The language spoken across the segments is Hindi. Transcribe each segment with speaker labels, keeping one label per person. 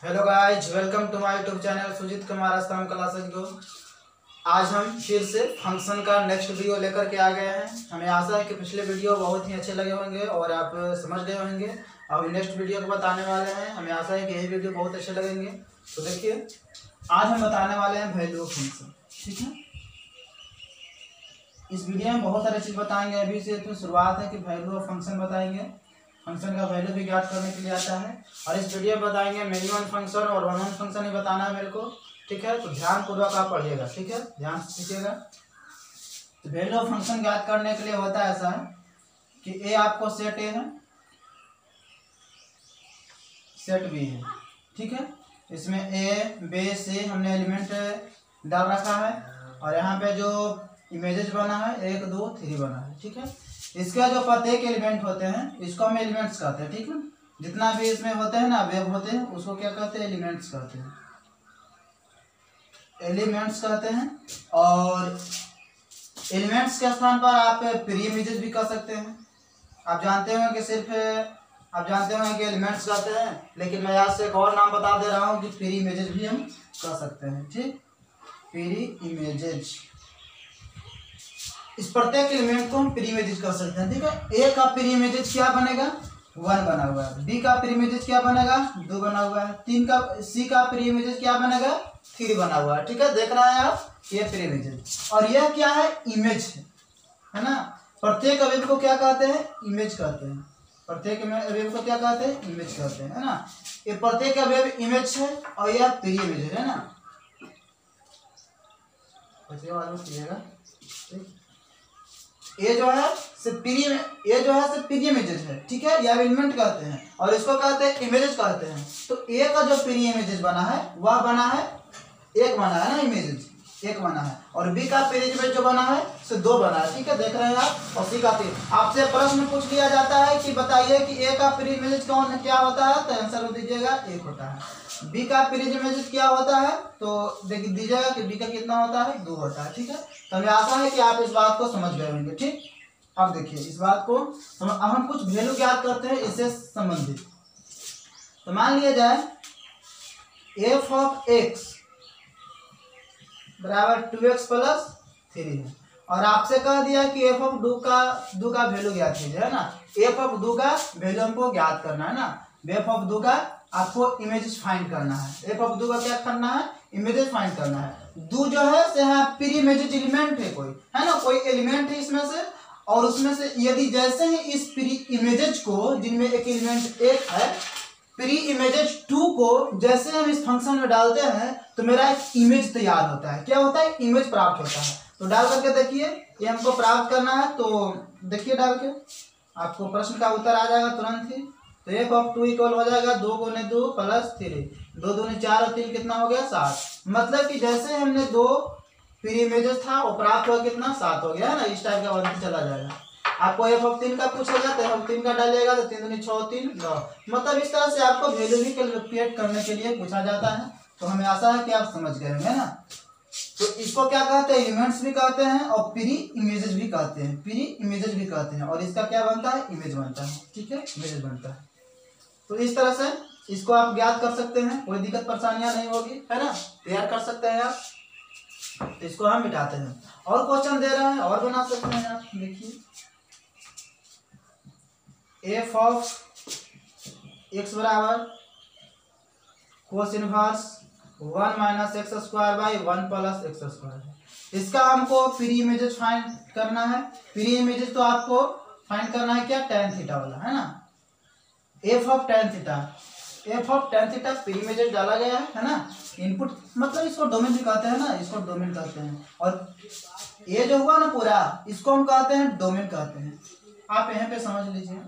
Speaker 1: Hello guys, welcome to my YouTube channel Sujeet Kumar Assam classes को। आज हम फिर से फंक्शन का नेक्स्ट वीडियो लेकर के आ गए हैं। हमें आशा है कि पिछले वीडियो बहुत ही अच्छे लगे होंगे और आप समझ गए होंगे। अब नेक्स्ट वीडियो को बताने वाले हैं। हमें आशा है कि यही वीडियो बहुत अच्छे लगेंगे। तो देखिए, आज हम बताने वाले हैं वैल्यू ऑफ फंक्शन। ठीक है, इस वीडियो में बहुत सारी चीज़ बताएंगे। अभी से तो शुरुआत है कि वैल्यू ऑफ फंक्शन बताएंगे। फंक्शन का वैल्यू भी ज्ञात करने के लिए आता है। और इस वीडियो में बताएंगे मिनिमम फंक्शन और वन फंक्शन ही बताना है मेरे को। ठीक है, तो ध्यान पूर्वक आप पढ़िएगा। ठीक है, ध्यान से सीखिएगा। तो वैल्यू ऑफ फंक्शन ज्ञात करने के लिए होता है ऐसा है कि ए आपको सेट ए है, सेट बी है। ठीक है, इसमें ए बी सी हमने एलिमेंट डाल रखा है और यहाँ पे जो इमेजेस बना है 1 2 3 बना है। ठीक है, इसका जो प्रत्येक एलिमेंट होते हैं इसको हम एलिमेंट्स कहते हैं। ठीक है, जितना भी इसमें होते हैं ना वेव होते हैं उसको क्या कहते हैं? एलिमेंट्स कहते हैं, एलिमेंट्स कहते हैं। और एलिमेंट्स के स्थान पर आप प्री इमेजेस भी कह सकते हैं। आप जानते होंगे कि एलिमेंट्स कहते हैं, लेकिन मैं यहाँ से एक और नाम बता दे रहा हूँ कि प्री इमेजेस भी हम कह सकते हैं। ठीक, प्री इमेजेस, इस प्रत्येक एलिमेंट को हम प्री इमेजेस कर सकते हैं। ठीक है, ए का प्री इमेजेस क्या बनेगा? 1 बना हुआ है। बी का प्री इमेजेस क्या बनेगा? 2 बना हुआ है। 3 का सी का प्री इमेजेस क्या बनेगा? 3 बना हुआ है। ठीक है, देख रहे हैं आप, ये प्री इमेजेस। और यह क्या है? इमेज है ना। प्रत्येक अवयव को क्या कहते हैं? इमेज कहते हैं। प्रत्येक अवयव को क्या कहते हैं? इमेज कहते हैं, है ना। ये प्रत्येक अवयव इमेज है और यह प्री इमेज है ना। ये जो है सिर्फ प्री इमेजेस है। ठीक है, या एलिमेंट कहते हैं और इसको कहते हैं इमेजेस कहते हैं। तो ए का जो प्री इमेजेस बना है वह बना है 1 बना है ना, इमेजेस 1 बना है। और बी का प्री इमेज जो बना है सो 2 बना है। ठीक है, देख रहे हैं आप। और सी का 3। आपसे प्रश्न पूछ लिया जाता है कि बताइए कि ए का प्री इमेजेस कौन क्या होता है, तो आंसर दीजिएगा 1 होता है। बी का प्री इमेजेस क्या होता है तो देखिए दीजिएगा कि बी का कितना होता है? 2 होता है। ठीक है, तो हमें आशा है कि आप इस बात को समझ गए होंगे। ठीक, अब देखिए इस बात को अब हम कुछ वैल्यू ज्ञात करते हैं इससे संबंधित। तो मान लिया जाए f ऑफ x बराबर 2x प्लस 3 है और आपसे कह दिया कि f ऑफ 2 का वैल्यू ज्ञात कीजिए, है ना। f ऑफ 2 का वैल्यू हमको ज्ञात करना है ना। f ऑफ 2 का आपको इमेजेस फाइंड करना है। f ऑफ 2 का क्या करना है? इमेजेस फाइंड करना है। 2 जो है से है प्री इमेजेस एलिमेंट है, कोई है ना, कोई एलिमेंट है इसमें से। और उसमें से यदि जैसे ही इस प्री इमेजेस को, जिनमें एक एलिमेंट 1 है, प्री इमेजेस 2 को जैसे हम इस फंक्शन में डालते हैं तो मेरा एक इमेज तैयार होता है। क्या होता है? इमेज प्राप्त होता है। तो डाल करके देखिए, ये हमको प्राप्त करना है। तो देखिए डाल के आपको प्रश्न का उत्तर आ जाएगा तुरंत ही। तो f ऑफ 2 इक्वल हो जाएगा 2 गुने 2 प्लस 3। 2 दूनी 4 और 3 कितना हो गया? 7। मतलब कि जैसे हमने 2 प्री इमेजेस था वो प्राप्त हुआ कितना? 7 हो गया, है ना। इस टाइप का बनते चला जाएगा। आपको f ऑफ 3 का पूछेगा तो f ऑफ 3 का डालिएगा तो 3 दूनी 6 3 9। मतलब इस तरह से आपको वैल्यू भी कैलकुलेट करने के लिए पूछा जाता है। तो हमें आशा है कि आप समझ गए होंगे ना। तो इसको क्या कहते हैं? एलिमेंट्स भी कहते हैं और प्री इमेजेस भी कहते हैं। प्री इमेजेस भी कहते हैं और इसका क्या बनता है? इमेज बनता है। ठीक है, इमेज बनता है। तो इस तरह से इसको आप ज्ञात कर सकते हैं, कोई दिक्कत परेशानियां नहीं होगी, है ना। तैयार कर सकते हैं आप। तो इसको हम मिटाते हैं और क्वेश्चन दे रहे हैं और बना सकते हैं आप। देखिए f ऑफ x बराबर cos inverse 1 minus x square by 1 plus x square. इसका हमको प्री इमेजेस फाइंड करना है। प्री इमेजेस तो आपको फाइंड करना है क्या? tan थीटा वाला, है ना। f of tan theta pre images डाला गया है ना। इनपुट मतलब इसको डोमेन भी कहते हैं ना, इसको डोमेन कहते हैं। और ये जो हुआ ना पूरा, इसको हम कहते हैं डोमेन कहते हैं। आप यहाँ पे समझ लीजिए,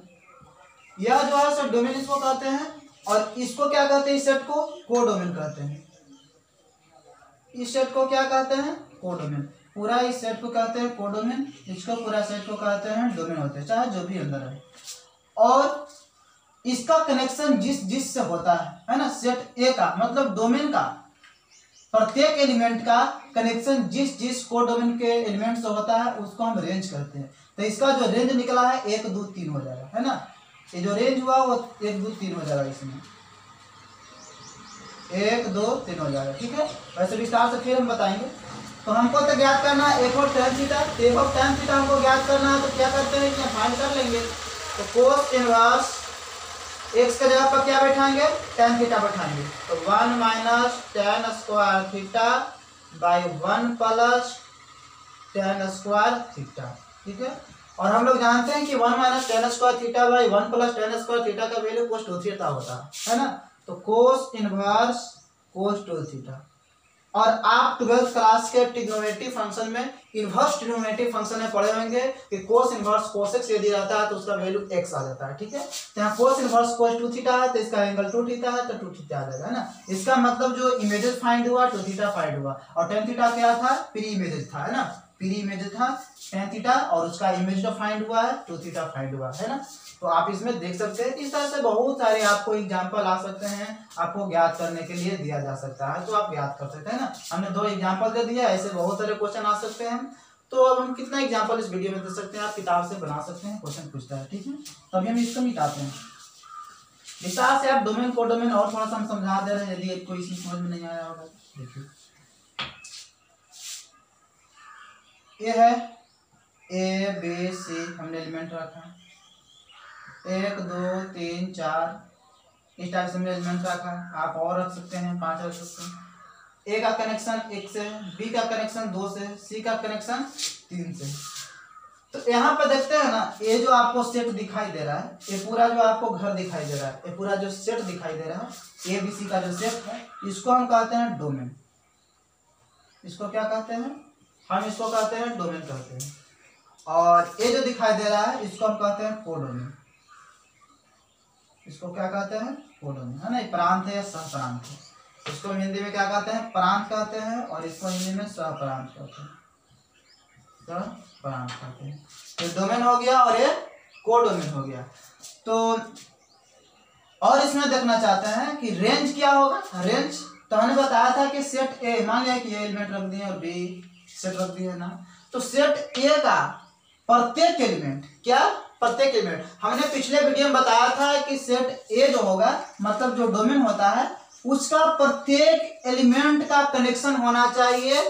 Speaker 1: यह जो है सर डोमेन इसको कहते हैं और इसको क्या कहते हैं? इस सेट को कोडोमेन कहते हैं। इस सेट को क्या कहते हैं? कोडोमेन। पूरा इस सेट को कहते हैं कोडोमेन, इसको पूरा सेट को कहते हैं डोमेन होते हैं, चाहे जो भी अंदर है। और इसका कनेक्शन जिस से होता है ना, सेट ए का मतलब डोमेन का प्रत्येक एलिमेंट का कनेक्शन जिस कोडोमेन के एलिमेंट से होता है उसको हम रेंज कहते हैं। तो इसका जो रेंज निकला है 1 2 3 हो जाएगा, है ना। ये जो रेंज हुआ वो 1 2 3 हो जाएगा इसमें। 1 2 3 हो जाएगा। ठीक है, वैसे विस्तार से फिर हम बताएंगे। तो हमको तो ज्ञात करना है एफ ऑफ tan थीटा, तो एफ ऑफ tan थीटा हमको ज्ञात करना है, तो क्या करते हैं कि फाइंड कर लेंगे। तो कोस इनवर्स x के जगह पर क्या बैठाएंगे, tan थीटा बैठाएंगे, तो 1 minus tan square theta by 1 plus tan square theta. ठीक है, और हम लोग जानते हैं कि 1 minus tan square theta by 1 plus tan square theta का वैल्यू कोस 2 थीटा होता है ना। तो कोस इनवर्स कोस 2 थीटा। और आप 12th क्लास के ट्रिग्नोमेट्री फंक्शन में इनवर्स ट्रिग्नोमेट्री फंक्शन में पढ़े होंगे कि कोस इनवर्स कोस x यदि रहता है तो उसका वैल्यू x आ जाता है। ठीक है, तो यहाँ कोस इनवर्स कोस 2 थीटा है तो इसका एंगल 2 थीटा है, तो 2 थीटा आ जाएगा, है ना। इसका मतलब जो इमेजेस फाइंड हुआ 2 थीटा फाइंड हुआ, और tan थीटा क्या था, प्री इमेजेस था, है ना, प्री इमेज था tan थीटा, और उसका इमेज जो फाइंड हुआ है 2 थीटा फाइंड हुआ है ना। तो आप इसमें देख सकते हैं इस तरह से बहुत सारे आपको एग्जांपल आ सकते हैं, आपको ज्ञात करने के लिए दिया जा सकता है, तो आप ज्ञात कर सकते हैं ना। हमने 2 एग्जांपल दे दिया, ऐसे बहुत सारे क्वेश्चन आ सकते हैं। तो अब हम कितना एग्जांपल इस वीडियो में दे सकते हैं, आप किताब से बना सकते हैं, क्वेश्चन पूछता है। ठीक है, तभी हम इसको मिटाते हैं विस्तार से। आप डोमेन को डोमेन और थोड़ा सा हम समझा दे रहे हैं, यदि कोई चीज समझ में नहीं आया होगा। देखिए ये है ए बी सी, हमने एलिमेंट रखा है 1 2 3 4, इस टाइप से हमने एलिमेंट रखा है। आप और रख सकते हैं, 5 रख सकते हैं। ए का कनेक्शन 1 से, बी का कनेक्शन 2 से, सी का कनेक्शन 3 से। तो यहाँ पे देखते हैं ना, ये जो आपको सेट दिखाई दे रहा है, ये पूरा जो आपको घर दिखाई दे रहा है, ये पूरा जो सेट दिखाई दे रहा है ए बी सी का जो सेट है, इसको हम कहते हैं डोमेन। इसको क्या कहते हैं, हम इसको कहते हैं डोमेन कहते हैं। और ये जो दिखाई दे रहा है इसको हम कहते हैं कोडोमेन। इसको क्या कहते हैं, कोडोमेन, है ना। प्रांत है या सहप्रांत है, इसको हिंदी में क्या कहते हैं, प्रांत कहते हैं, और इसको हिंदी में सहप्रांत कहते हैं, सहप्रांत कहते हैं। तो डोमेन हो गया और ये कोडोमेन हो गया। तो और इसमें देखना चाहते हैं कि रेंज क्या होगा। रेंज तो हमने बताया था कि सेट ए, मान लिया कि ए एलिमेंट रख दिए और बी सेट रख दिए ना, तो सेट ए का प्रत्येक एलिमेंट, क्या, प्रत्येक एलिमेंट, हमने पिछले वीडियो में बताया था कि सेट ए जो होगा, मतलब जो डोमेन होता है, उसका प्रत्येक एलिमेंट का कनेक्शन होना चाहिए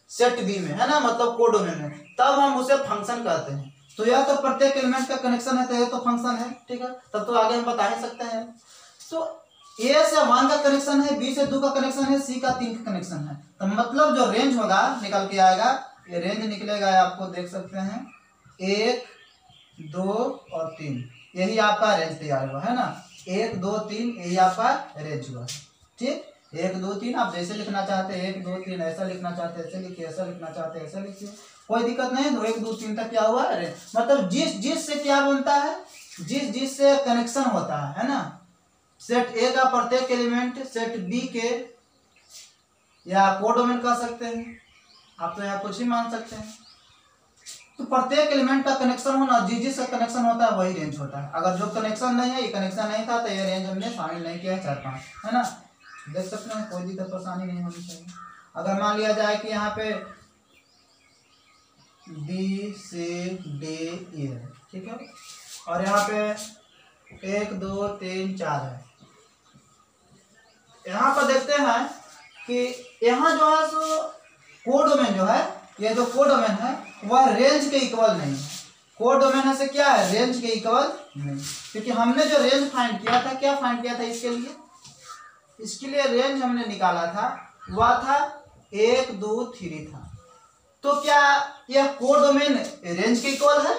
Speaker 1: सेट बी में, है ना, मतलब कोडोमेन में, तब हम उसे फंक्शन कहते हैं। तो यह तो प्रत्येक एलिमेंट का कनेक्शन है, तो यह तो फंक्शन है। ठीक है, तब तो आगे हम बता ही सकते हैं। तो ए से 1 का कनेक्शन है, बी से 2 का कनेक्शन है, सी का 3 का कनेक्शन है, तो मतलब जो रेंज होगा निकल के आएगा, ये रेंज निकलेगा, आपको देख सकते हैं 1 2 और 3, यही आपका रेंज तैयार हुआ, है ना। 1 2 3 यही आपका रेंज हुआ। ठीक, 1 2 3 आप जैसे लिखना चाहते हैं 1 2 3, ऐसा लिखना चाहते हैं ऐसे लिखिए, ऐसा लिखना चाहते हैं ऐसा लिखिए, कोई दिक्कत नहीं। तो 1 2 3 तक क्या हुआ, रेंज, मतलब जिस जिस से क्या बनता है, जिस जिस से कनेक्शन होता है ना, सेट ए का प्रत्येक एलिमेंट सेट बी के या कोडोमेन कह सकते हैं, आप तो यहाँ कुछ ही मान सकते हैं। तो प्रत्येक एलिमेंट का कनेक्शन होना, जिस जिस का कनेक्शन होता है वही रेंज होता है। अगर जो कनेक्शन नहीं है, ये कनेक्शन नहीं था, तो ये रेंज हमने शामिल नहीं किया है 4 5, है ना। देख सकते हैं, कोई दिक्कत परेशानी नहीं होनी चाहिए। अगर मान लिया जाए कि यहाँ पे बी सी डी ई है, ठीक है, और यहाँ पे 1 2 3 4 है, यहाँ पर देखते हैं कि यहाँ जो है सो कोडोमेन जो है, ये जो कोडोमेन है वह रेंज के इक्वल नहीं है। कोडोमेन से क्या है, रेंज के इक्वल नहीं, क्योंकि हमने जो रेंज फाइंड किया था, क्या फाइंड किया था इसके लिए, इसके लिए रेंज हमने निकाला था, वह था 1 2 3 था। तो क्या यह कोडोमेन रेंज के इक्वल है,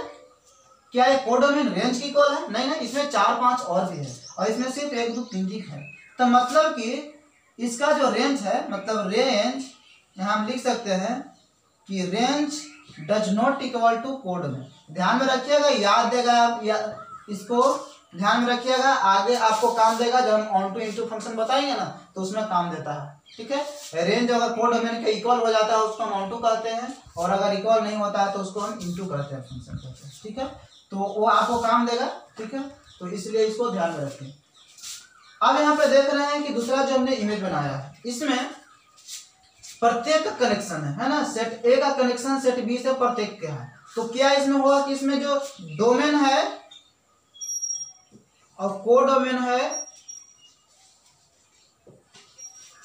Speaker 1: क्या ये कोडोमेन रेंज के इक्वल है, नहीं, इसमें 4 5 और भी है, और इसमें सिर्फ 1 2 3 ही है। तो मतलब कि इसका जो रेंज है, मतलब रेंज यहाँ हम लिख सकते हैं कि range does not equal to codomain. ध्यान में रखिएगा, याद देगा आप, इसको ध्यान में रखिएगा, आगे आपको काम देगा। जब हम ऑन टू इनटू फंक्शन बताएंगे ना, तो उसमें काम देता है। ठीक है, रेंज अगर कोडोमेन के इक्वल हो जाता है उसको हम ऑन टू कहते हैं, और अगर इक्वल नहीं होता है तो उसको हम इनटू कहते हैं, फंक्शन कहते हैं। ठीक है, तो वो आपको काम देगा। ठीक है, तो इसलिए इसको ध्यान में रखें। अब यहाँ पे देख रहे हैं कि दूसरा जो हमने इमेज बनाया है, इसमें प्रत्येक का कनेक्शन है ना, सेट ए का कनेक्शन सेट बी से प्रत्येक का है। तो क्या इसमें होगा कि इसमें जो डोमेन है और कोडोमेन है,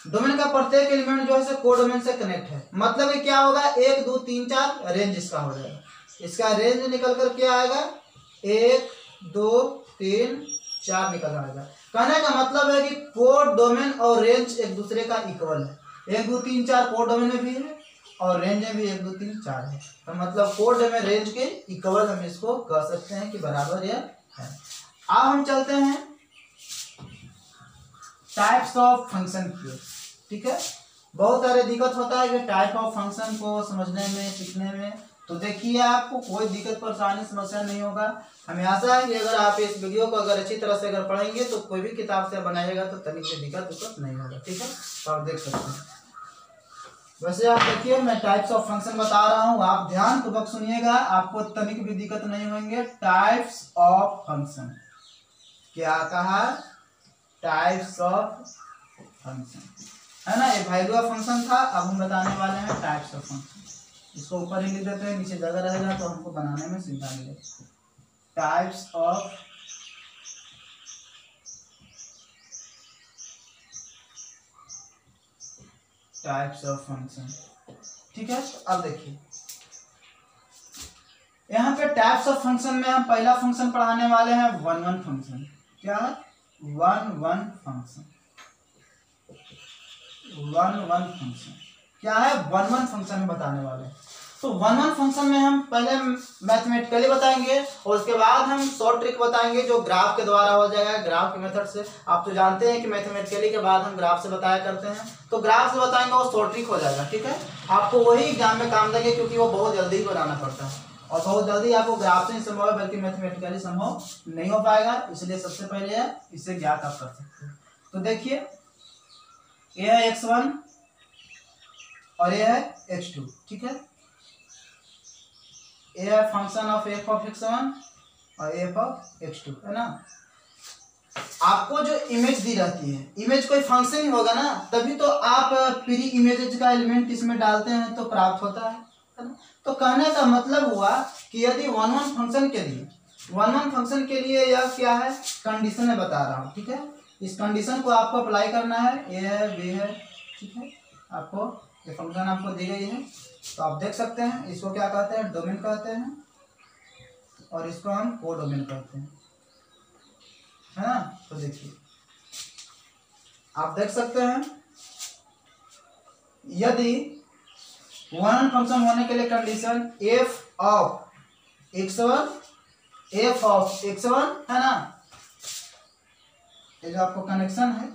Speaker 1: डोमेन का प्रत्येक एलिमेंट जो है को डोमेन से कनेक्ट है। मतलब ये क्या होगा, 1 2 3 4 रेंज इसका हो जाएगा। इसका रेंज निकल कर क्या आएगा, 1 2 3 4 निकल आएगा। कहने का मतलब है कि कोड डोमेन और रेंज एक दूसरे का इक्वल है। 1 2 3 4 कोड डोमेन में भी है और रेंज में भी 1 2 3 4 है। तो मतलब कोड डोमेन रेंज के इक्वल हम इसको कह सकते हैं कि बराबर यह है। अब हम चलते हैं टाइप्स ऑफ फंक्शन की। ठीक है, बहुत सारे दिक्कत होता है कि टाइप ऑफ फंक्शन को समझने में, सीखने में। तो देखिए आपको कोई दिक्कत परेशानी समस्या नहीं होगा। हमें आशा है कि अगर आप इस वीडियो को अगर अच्छी तरह से अगर पढ़ेंगे तो कोई भी किताब से बनाइएगा तो तनिक से दिक्कत नहीं होगा। ठीक है, तो आप देख सकते हैं। वैसे आप देखिए मैं टाइप्स ऑफ फंक्शन बता रहा हूँ, आप ध्यान पूर्वक सुनिएगा, आपको तनिक भी दिक्कत नहीं होंगे। टाइप्स ऑफ फंक्शन क्या कहा, टाइप्स ऑफ फंक्शन है ना। ये वैल्यू ऑफ फंक्शन था, अब हम बताने वाले हैं टाइप्स ऑफ फंक्शन। इसको ऊपर ही लिख देते हैं, नीचे जगह रहेगा तो हमको बनाने में सुविधा मिलेगी। Types of function. ठीक है, अब देखिए यहाँ पे टाइप्स ऑफ फंक्शन में हम पहला फंक्शन पढ़ाने वाले हैं 1 1 फंक्शन। क्या है, 1 1 फंक्शन। 1 1 फंक्शन क्या है, 1 1 फंक्शन में बताने वाले हैं। तो 1 1 फंक्शन में हम पहले मैथमेटिकली बताएंगे और उसके बाद हम शॉर्ट ट्रिक बताएंगे जो ग्राफ के द्वारा हो जाएगा, ग्राफ के मेथड से। आप तो जानते हैं कि मैथमेटिकली के बाद हम ग्राफ से बताया करते हैं, तो ग्राफ से बताएंगे और शॉर्ट ट्रिक हो जाएगा। ठीक है, आपको वही एग्जाम में काम देंगे क्योंकि वो बहुत जल्दी ही बनाना पड़ता है और बहुत जल्दी आपको ग्राफ से ही संभव है, बल्कि मैथमेटिकली संभव नहीं हो पाएगा। इसलिए सबसे पहले इससे ज्ञात आप कर सकते हैं। तो देखिए ये है x1 और ये है x2। ठीक है, ये है function of f of x1 और f ऑफ x2 है ना। आपको जो इमेज दी रहती है, इमेज कोई फंक्शन ही होगा ना, तभी तो आप प्री इमेजेस का एलिमेंट इसमें डालते हैं तो प्राप्त होता है ना। तो कहने का मतलब हुआ कि यदि 1 1 फंक्शन के लिए यह क्या है, कंडीशन में बता रहा हूँ। ठीक है, इस कंडीशन को आपको अप्लाई करना है, ए है बी है। ठीक है, आपको ये फंक्शन आपको दी गई है तो आप देख सकते हैं इसको क्या कहते हैं, डोमेन कहते हैं और इसको हम को डोमेन कहते हैं, है ना। तो देखिए आप देख सकते हैं यदि 1 1 फंक्शन होने के लिए कंडीशन f ऑफ x1 है ना, ये जो आपको कनेक्शन है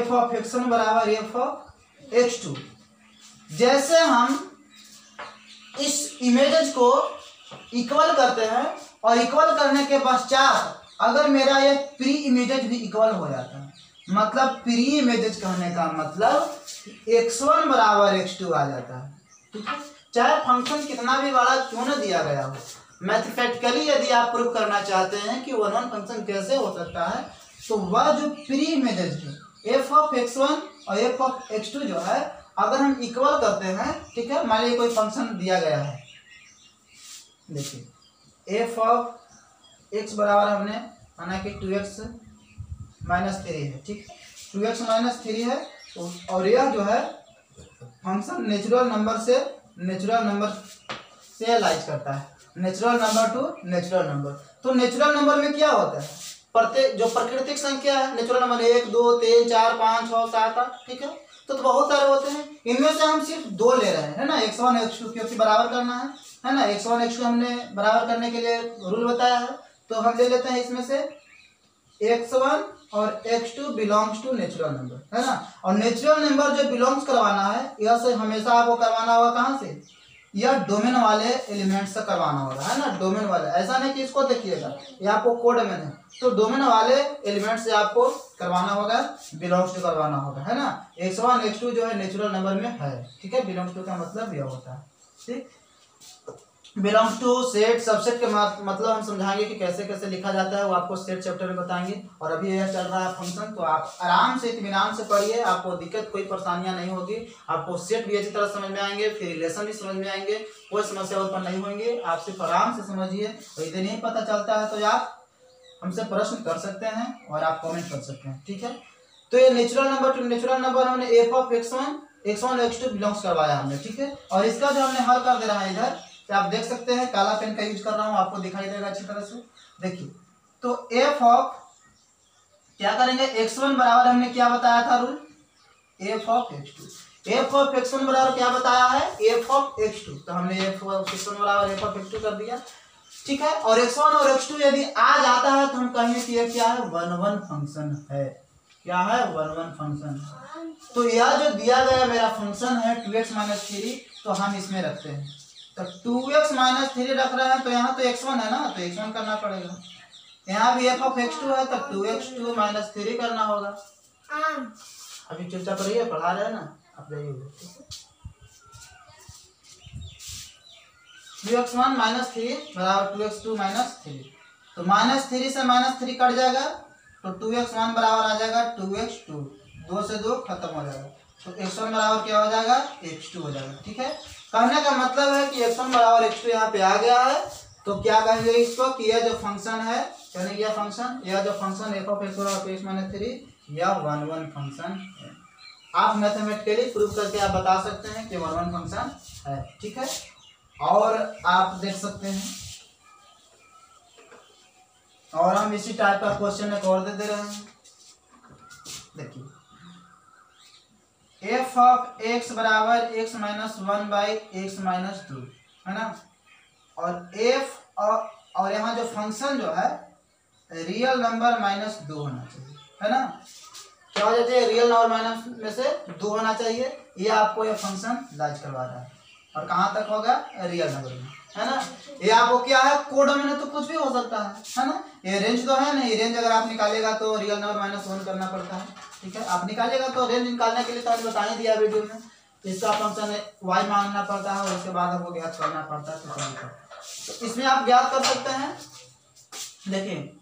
Speaker 1: f ऑफ x1 बराबर f ऑफ x2। जैसे हम इस इमेजेस को इक्वल करते हैं और इक्वल करने के पश्चात अगर मेरा ये प्री इमेजेस भी इक्वल हो जाता है, मतलब प्री इमेजेस कहने का मतलब x1 बराबर x2 आ जाता है। ठीक है, चाहे फंक्शन कितना भी बड़ा क्यों न दिया गया हो, मैथमेटिकली यदि आप प्रूव करना चाहते हैं कि 1 1 फंक्शन कैसे हो सकता है, तो वह जो प्री इमेजेस है f ऑफ x1 और f ऑफ x2 जो है अगर हम इक्वल करते हैं, ठीक है, मान लीजिए कोई फंक्शन दिया गया है, देखिए f ऑफ x बराबर हमने माना कि 2x माइनस 3 है। ठीक, 2x माइनस 3 है और यह जो है फंक्शन नेचुरल नंबर से लाइज करता है, natural number to natural number. तो नेचुरल नंबर में क्या होता है, प्रत्येक जो प्राकृतिक संख्या है नेचुरल नंबर 1 2 3 4 5 6 7 8। ठीक है, तो बहुत सारे होते हैं, इनमें से हम सिर्फ 2 ले रहे हैं, है ना। x1 x2 क्योंकि बराबर करना है ना, x1 x2 हमने बराबर करने के लिए रूल बताया है, तो हम ले लेते हैं इसमें से x1 और x2 belongs to natural number, है ना। और नेचुरल नंबर जो बिलोंग्स करवाना है यह से हमेशा आपको करवाना होगा कहाँ से, यह डोमेन वाले एलिमेंट से करवाना होगा, है ना। डोमेन वाले, ऐसा नहीं कि इसको देखिएगा ये आपको कोड डोमेन है, तो डोमेन वाले एलिमेंट से आपको करवाना होगा, बिलोंग्स टू करवाना होगा, है ना। x1 x2 जो है नेचुरल नंबर में है। ठीक है, बिलोंग्स टू का मतलब यह होता है। ठीक, बिलोंग्स टू सेट सबसेट के मतलब हम समझाएंगे कि कैसे कैसे लिखा जाता है, वो आपको सेट चैप्टर में बताएंगे। और अभी यह चल रहा है फंक्शन, तो आप आराम से इत्मीनान से पढ़िए, आपको दिक्कत कोई परेशानियां नहीं होगी, आपको सेट भी अच्छी तरह समझ में आएंगे, फिर रिलेशन भी समझ में आएंगे, कोई समस्या उत्पन्न नहीं होंगे। आप सिर्फ आराम से समझिए, और यदि नहीं पता चलता है तो आप हमसे प्रश्न कर सकते हैं और आप कमेंट कर सकते हैं। ठीक है, तो ये natural number to natural number हमने F of x1 x2 belongs करवाया हमने, ठीक है। और इसका जो हमने हल कर दे रहा है इधर, तो आप देख सकते हैं काला पेन का यूज कर रहा हूँ, आपको दिखाई देगा अच्छी तरह से। देखिए तो एफ ऑफ क्या करेंगे, x1 बराबर हमने क्या बताया था rule, F of x2। F of x1 बराबर क्या बताया है, एफ ऑफ x2। तो हमने एफ ऑफ x1 बराबर एफ ऑफ x2 कर दिया, ठीक है। और x1 और x2 यदि आ जाता है तो हम कहेंगे कि ये क्या है, 1-1 फंक्शन है। क्या है, 1-1 फंक्शन। तो यह जो दिया गया मेरा फंक्शन है 2x - 3, तो हम इसमें रखते हैं। तो 2x - 3 रख रहे हैं, तो यहाँ तो x1 है ना, तो x1 करना पड़ेगा। यहाँ भी एफ ऑफ x2 है, तो 2x2 - 3 करना होगा। अभी चुपचाप रहिए, पढ़ा रहे हैं ना आप, जाइए। 2x1 - 3 बराबर 2x2 - 3। तो -3 से -3 कट जाएगा, तो 2x1 बराबर आ जाएगा 2x2, 2 से 2 खत्म हो जाएगा। तो x1 बराबर क्या हो जाएगा, x2 हो जाएगा, ठीक है। कहने का मतलब है कि x1 बराबर x2 यहाँ पे आ गया है। तो क्या कहेंगे इसको कि यह जो फंक्शन है, यानी यह जो फंक्शन f ऑफ x बराबर 2x - 3 यह 1-1 फंक्शन है। आप मैथमेटिकली प्रूव करके आप बता सकते हैं कि 1-1 फंक्शन है, ठीक है। और आप देख सकते हैं, और हम इसी टाइप का क्वेश्चन एक और दे रहे हैं। देखिए एफ ऑफ x बराबर x - 1/x - 2 है ना। और एफ और यहाँ जो फंक्शन जो है रियल नंबर -2 होना चाहिए, है ना। क्या हो जाती है, रियल नंबर माइनस में से 2 होना चाहिए। ये आपको ये फंक्शन लाइज करवा रहा है। और कहाँ तक होगा, रियल नंबर में, है ना। ये आपको क्या है, कोड में तो कुछ भी हो सकता है ना। ये रेंज तो है ना, ये रेंज अगर आप निकालेगा तो रियल नंबर -1 करना पड़ता है, ठीक है। आप निकालेगा तो रेंज निकालने के लिए तो बता ही दिया वीडियो में, इसका फंक्शन y मांगना पड़ता है और उसके बाद हमको ज्ञात करना पड़ता है। तो इसमें आप ज्ञात कर सकते हैं। देखिए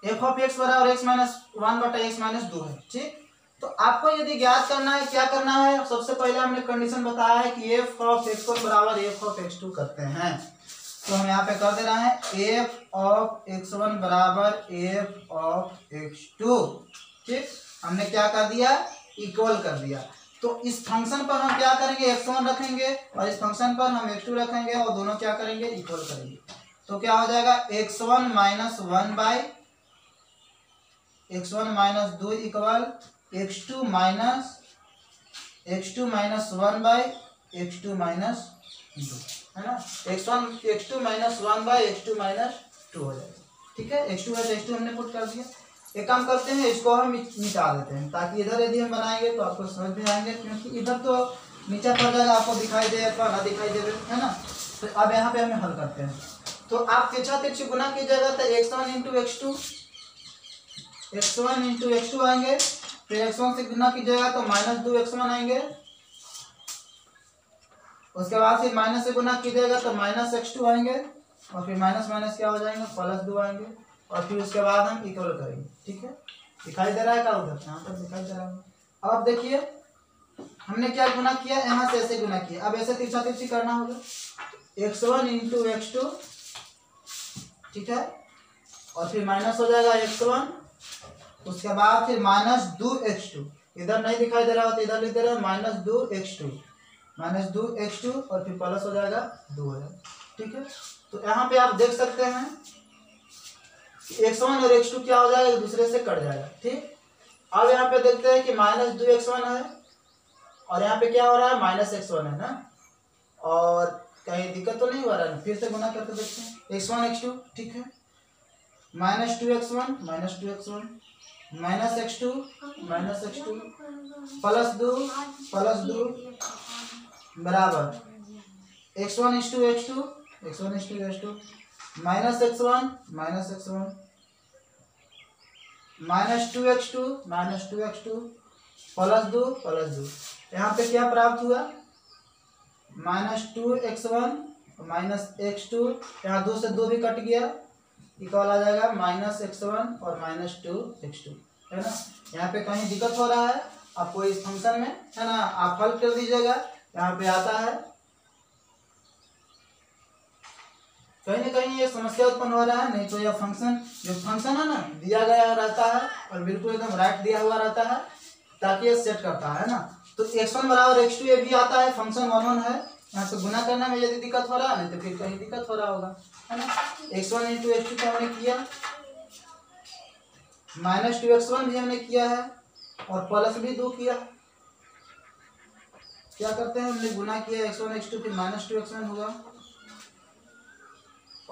Speaker 1: एफ ऑफ x बराबर x - 1/x - 2 है, ठीक। तो आपको यदि ज्ञात करना है, क्या करना है, सबसे पहले हमने कंडीशन बताया है कि एफ ऑफ x1 बराबर एफ ऑफ x2 करते हैं। तो हम यहाँ पे कर दे रहे हैं एफ ऑफ x1 बराबर एफ ऑफ x2, ठीक। हमने क्या कर दिया, इक्वल कर दिया। तो इस फंक्शन पर हम क्या करेंगे, x1 रखेंगे और इस फंक्शन पर हम x2 रखेंगे और दोनों क्या करेंगे, इक्वल करेंगे। तो क्या हो जाएगा, x1 - 1/(x1 - 2) equal x2 - 1/(x2 - 2) है ना। x2 - 1/(x2 - 2) हो जाएगा, ठीक है। x2 है तो x2 हमने पुट कर दिया। एक काम करते हैं, इसको हम मिटा देते हैं, ताकि इधर यदि हम बनाएंगे तो आपको समझ में आएंगे, क्योंकि इधर तो नीचा पड़ जाएगा, आपको दिखाई दे अथवा ना दिखाई दे, है ना। तो अब यहाँ पे हमें हल करते हैं। तो आप तिरछा तिरछी गुना कीजिएगा तो x1 × x2 आएंगे, फिर x1 से गुना कीजिएगा तो -2x1 आएंगे, उसके बाद फिर माइनस से गुना कीजिएगा तो -x2 आएंगे, और फिर माइनस माइनस क्या हो जाएंगे, +2 आएंगे, और फिर उसके बाद हम इक्वल करेंगे, ठीक है। दिखाई दे रहा है क्या, उधर यहाँ पर दिखाई दे रहा है। अब आप देखिए हमने क्या गुना किया, यहाँ से ऐसे गुना किया, अब ऐसे तिरछा तिरछी करना होगा, x1 × x2, ठीक है। और फिर माइनस हो जाएगा x1, उसके बाद फिर -2x2, इधर नहीं दिखाई दे रहा हो तो इधर लिख दे रहे हैं -2x2 और फिर प्लस हो जाएगा 2 हो जाएगा, ठीक है। तो यहाँ पे आप देख सकते हैं x1 और x2 क्या हो जाएगा, एक दूसरे से कट जाएगा, ठीक। अब यहाँ पे देखते हैं कि -2x1 है और यहाँ पे क्या हो रहा है, -x1 है ना, और कहीं दिक्कत तो नहीं हो रहा है। फिर से गुना करके देखते हैं x1 x2, ठीक है। -2x1 -2x1 -x2 +2 बराबर x1 x2 -x1 -x1 -2x2 +2 यहाँ पे क्या प्राप्त हुआ, -2x1 -x2, यहाँ 2 से 2 भी कट गया, इक्वल आ जाएगा -x1 और -2x2, है ना। यहाँ पे कहीं दिक्कत हो रहा है आपको इस फंक्शन में, है ना, आप हल कर दीजिएगा। यहाँ पे आता है कहीं ना कहीं ये समस्या उत्पन्न हो रहा है, नहीं तो यह फंक्शन जो फंक्शन है ना दिया गया रहता है और बिल्कुल एकदम राइट दिया हुआ रहता है, ताकि ये सेट करता है ना। तो x1 बराबर x2 ये भी आता है, फंक्शन 1 1 है, यहाँ से गुना करने में यदि दिक्कत हो रहा है नहीं तो फिर कहीं दिक्कत हो रहा होगा, है ना। x1 इंटू x2 तो हमने किया, माइनस 2x1 भी हमने किया है और प्लस भी 2 किया। क्या करते हैं, हमने गुना किया x1 x2 फिर माइनस 2x1 हुआ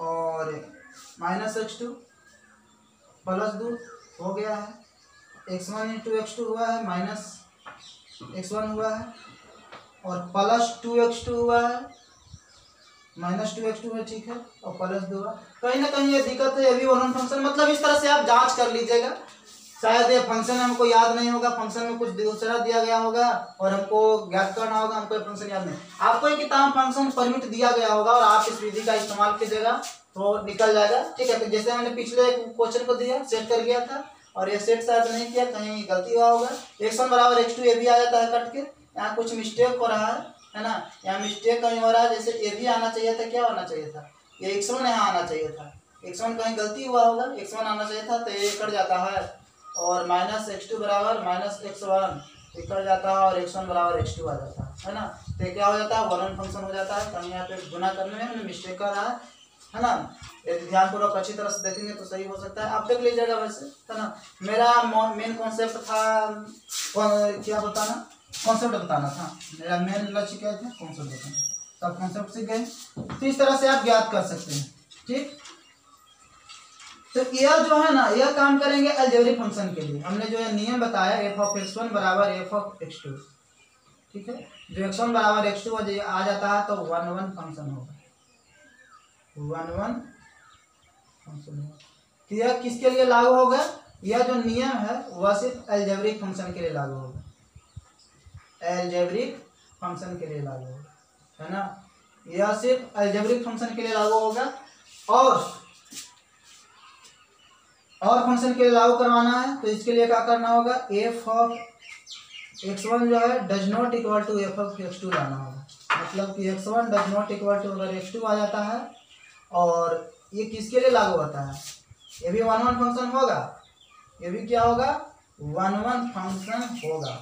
Speaker 1: और माइनस x2 प्लस 2 हो गया है। x1 इंटू x2 हुआ है, माइनस x1 हुआ है और प्लस 2x2 हुआ है, माइनस 2x2 है, ठीक है, और प्लस 2 हुआ। कहीं ना कहीं ये दिक्कत है, ये भी वन फंक्शन, मतलब इस तरह से आप जांच कर लीजिएगा। शायद ये फंक्शन हमको याद नहीं होगा, फंक्शन में कुछ दूसरा दिया गया होगा और हमको ज्ञात करना होगा, हमको फंक्शन याद नहीं। आपको एक किताब फंक्शन परमिट दिया गया होगा और आप इस विधि का इस्तेमाल कीजिएगा तो निकल जाएगा, ठीक है। तो जैसे हमने पिछले क्वेश्चन को दिया, सेट कर गया था और ये सेट शायद नहीं किया, कहीं गलती हुआ होगा। x1 बराबर x2 ये भी आ जाता है कट के, यहाँ कुछ मिस्टेक हो रहा है ना, यहाँ मिस्टेक कहीं हो रहा है, जैसे ये भी आना चाहिए था, क्या होना चाहिए था, ये x1 यहाँ आना चाहिए था, x1 कहीं गलती हुआ होगा, x1 आना चाहिए था तो ये कट जाता है और माइनस x2 बराबर माइनस x1 कट जाता है और x1 बराबर x2 आ जाता है ना। तो ये क्या हो जाता है, वन फंक्शन हो जाता है। कहीं यहाँ पे गुना करने में मिस्टेक कर रहा है ना। यदि ध्यानपूर्वक अच्छी तरह से देखेंगे तो सही हो सकता है, आप देख लीजिएगा वैसे, है ना। मेरा मेन कॉन्सेप्ट था क्या बताना, कॉन्सेप्ट बताना था, मेरा मेन लक्ष्य क्या था, कॉन्सेप्ट बताना। तो आप कॉन्सेप्ट सीख गए तो इस तरह से आप ज्ञात कर सकते हैं, ठीक। तो यह जो है ना, यह काम करेंगे अलजेब्रिक फंक्शन के लिए। हमने जो है नियम बताया एफ ऑफ x1 बराबर एफ ऑफ x2, ठीक है। जो x1 बराबर x2 आ जाता है तो 1 1 फंक्शन होगा, 1 1 फंक्शन होगा। तो यह किसके लिए लागू होगा, यह जो नियम है वह सिर्फ अलजेब्रिक फंक्शन के लिए लागू होगा, अलजेब्रिक फंक्शन के लिए लागू होगा, है ना। यह सिर्फ अलजेब्रिक फंक्शन के लिए लागू होगा और फंक्शन के लिए लागू करवाना है तो इसके लिए क्या करना होगा, एफ ऑफ x1 जो है does not equal to f of x2 लाना होगा। मतलब कि x1 does not equal to अगर x2 आ जाता है और ये किसके लिए लागू होता है, ये भी 1 1 फंक्शन होगा, ये भी क्या होगा, 1 1 फंक्शन होगा।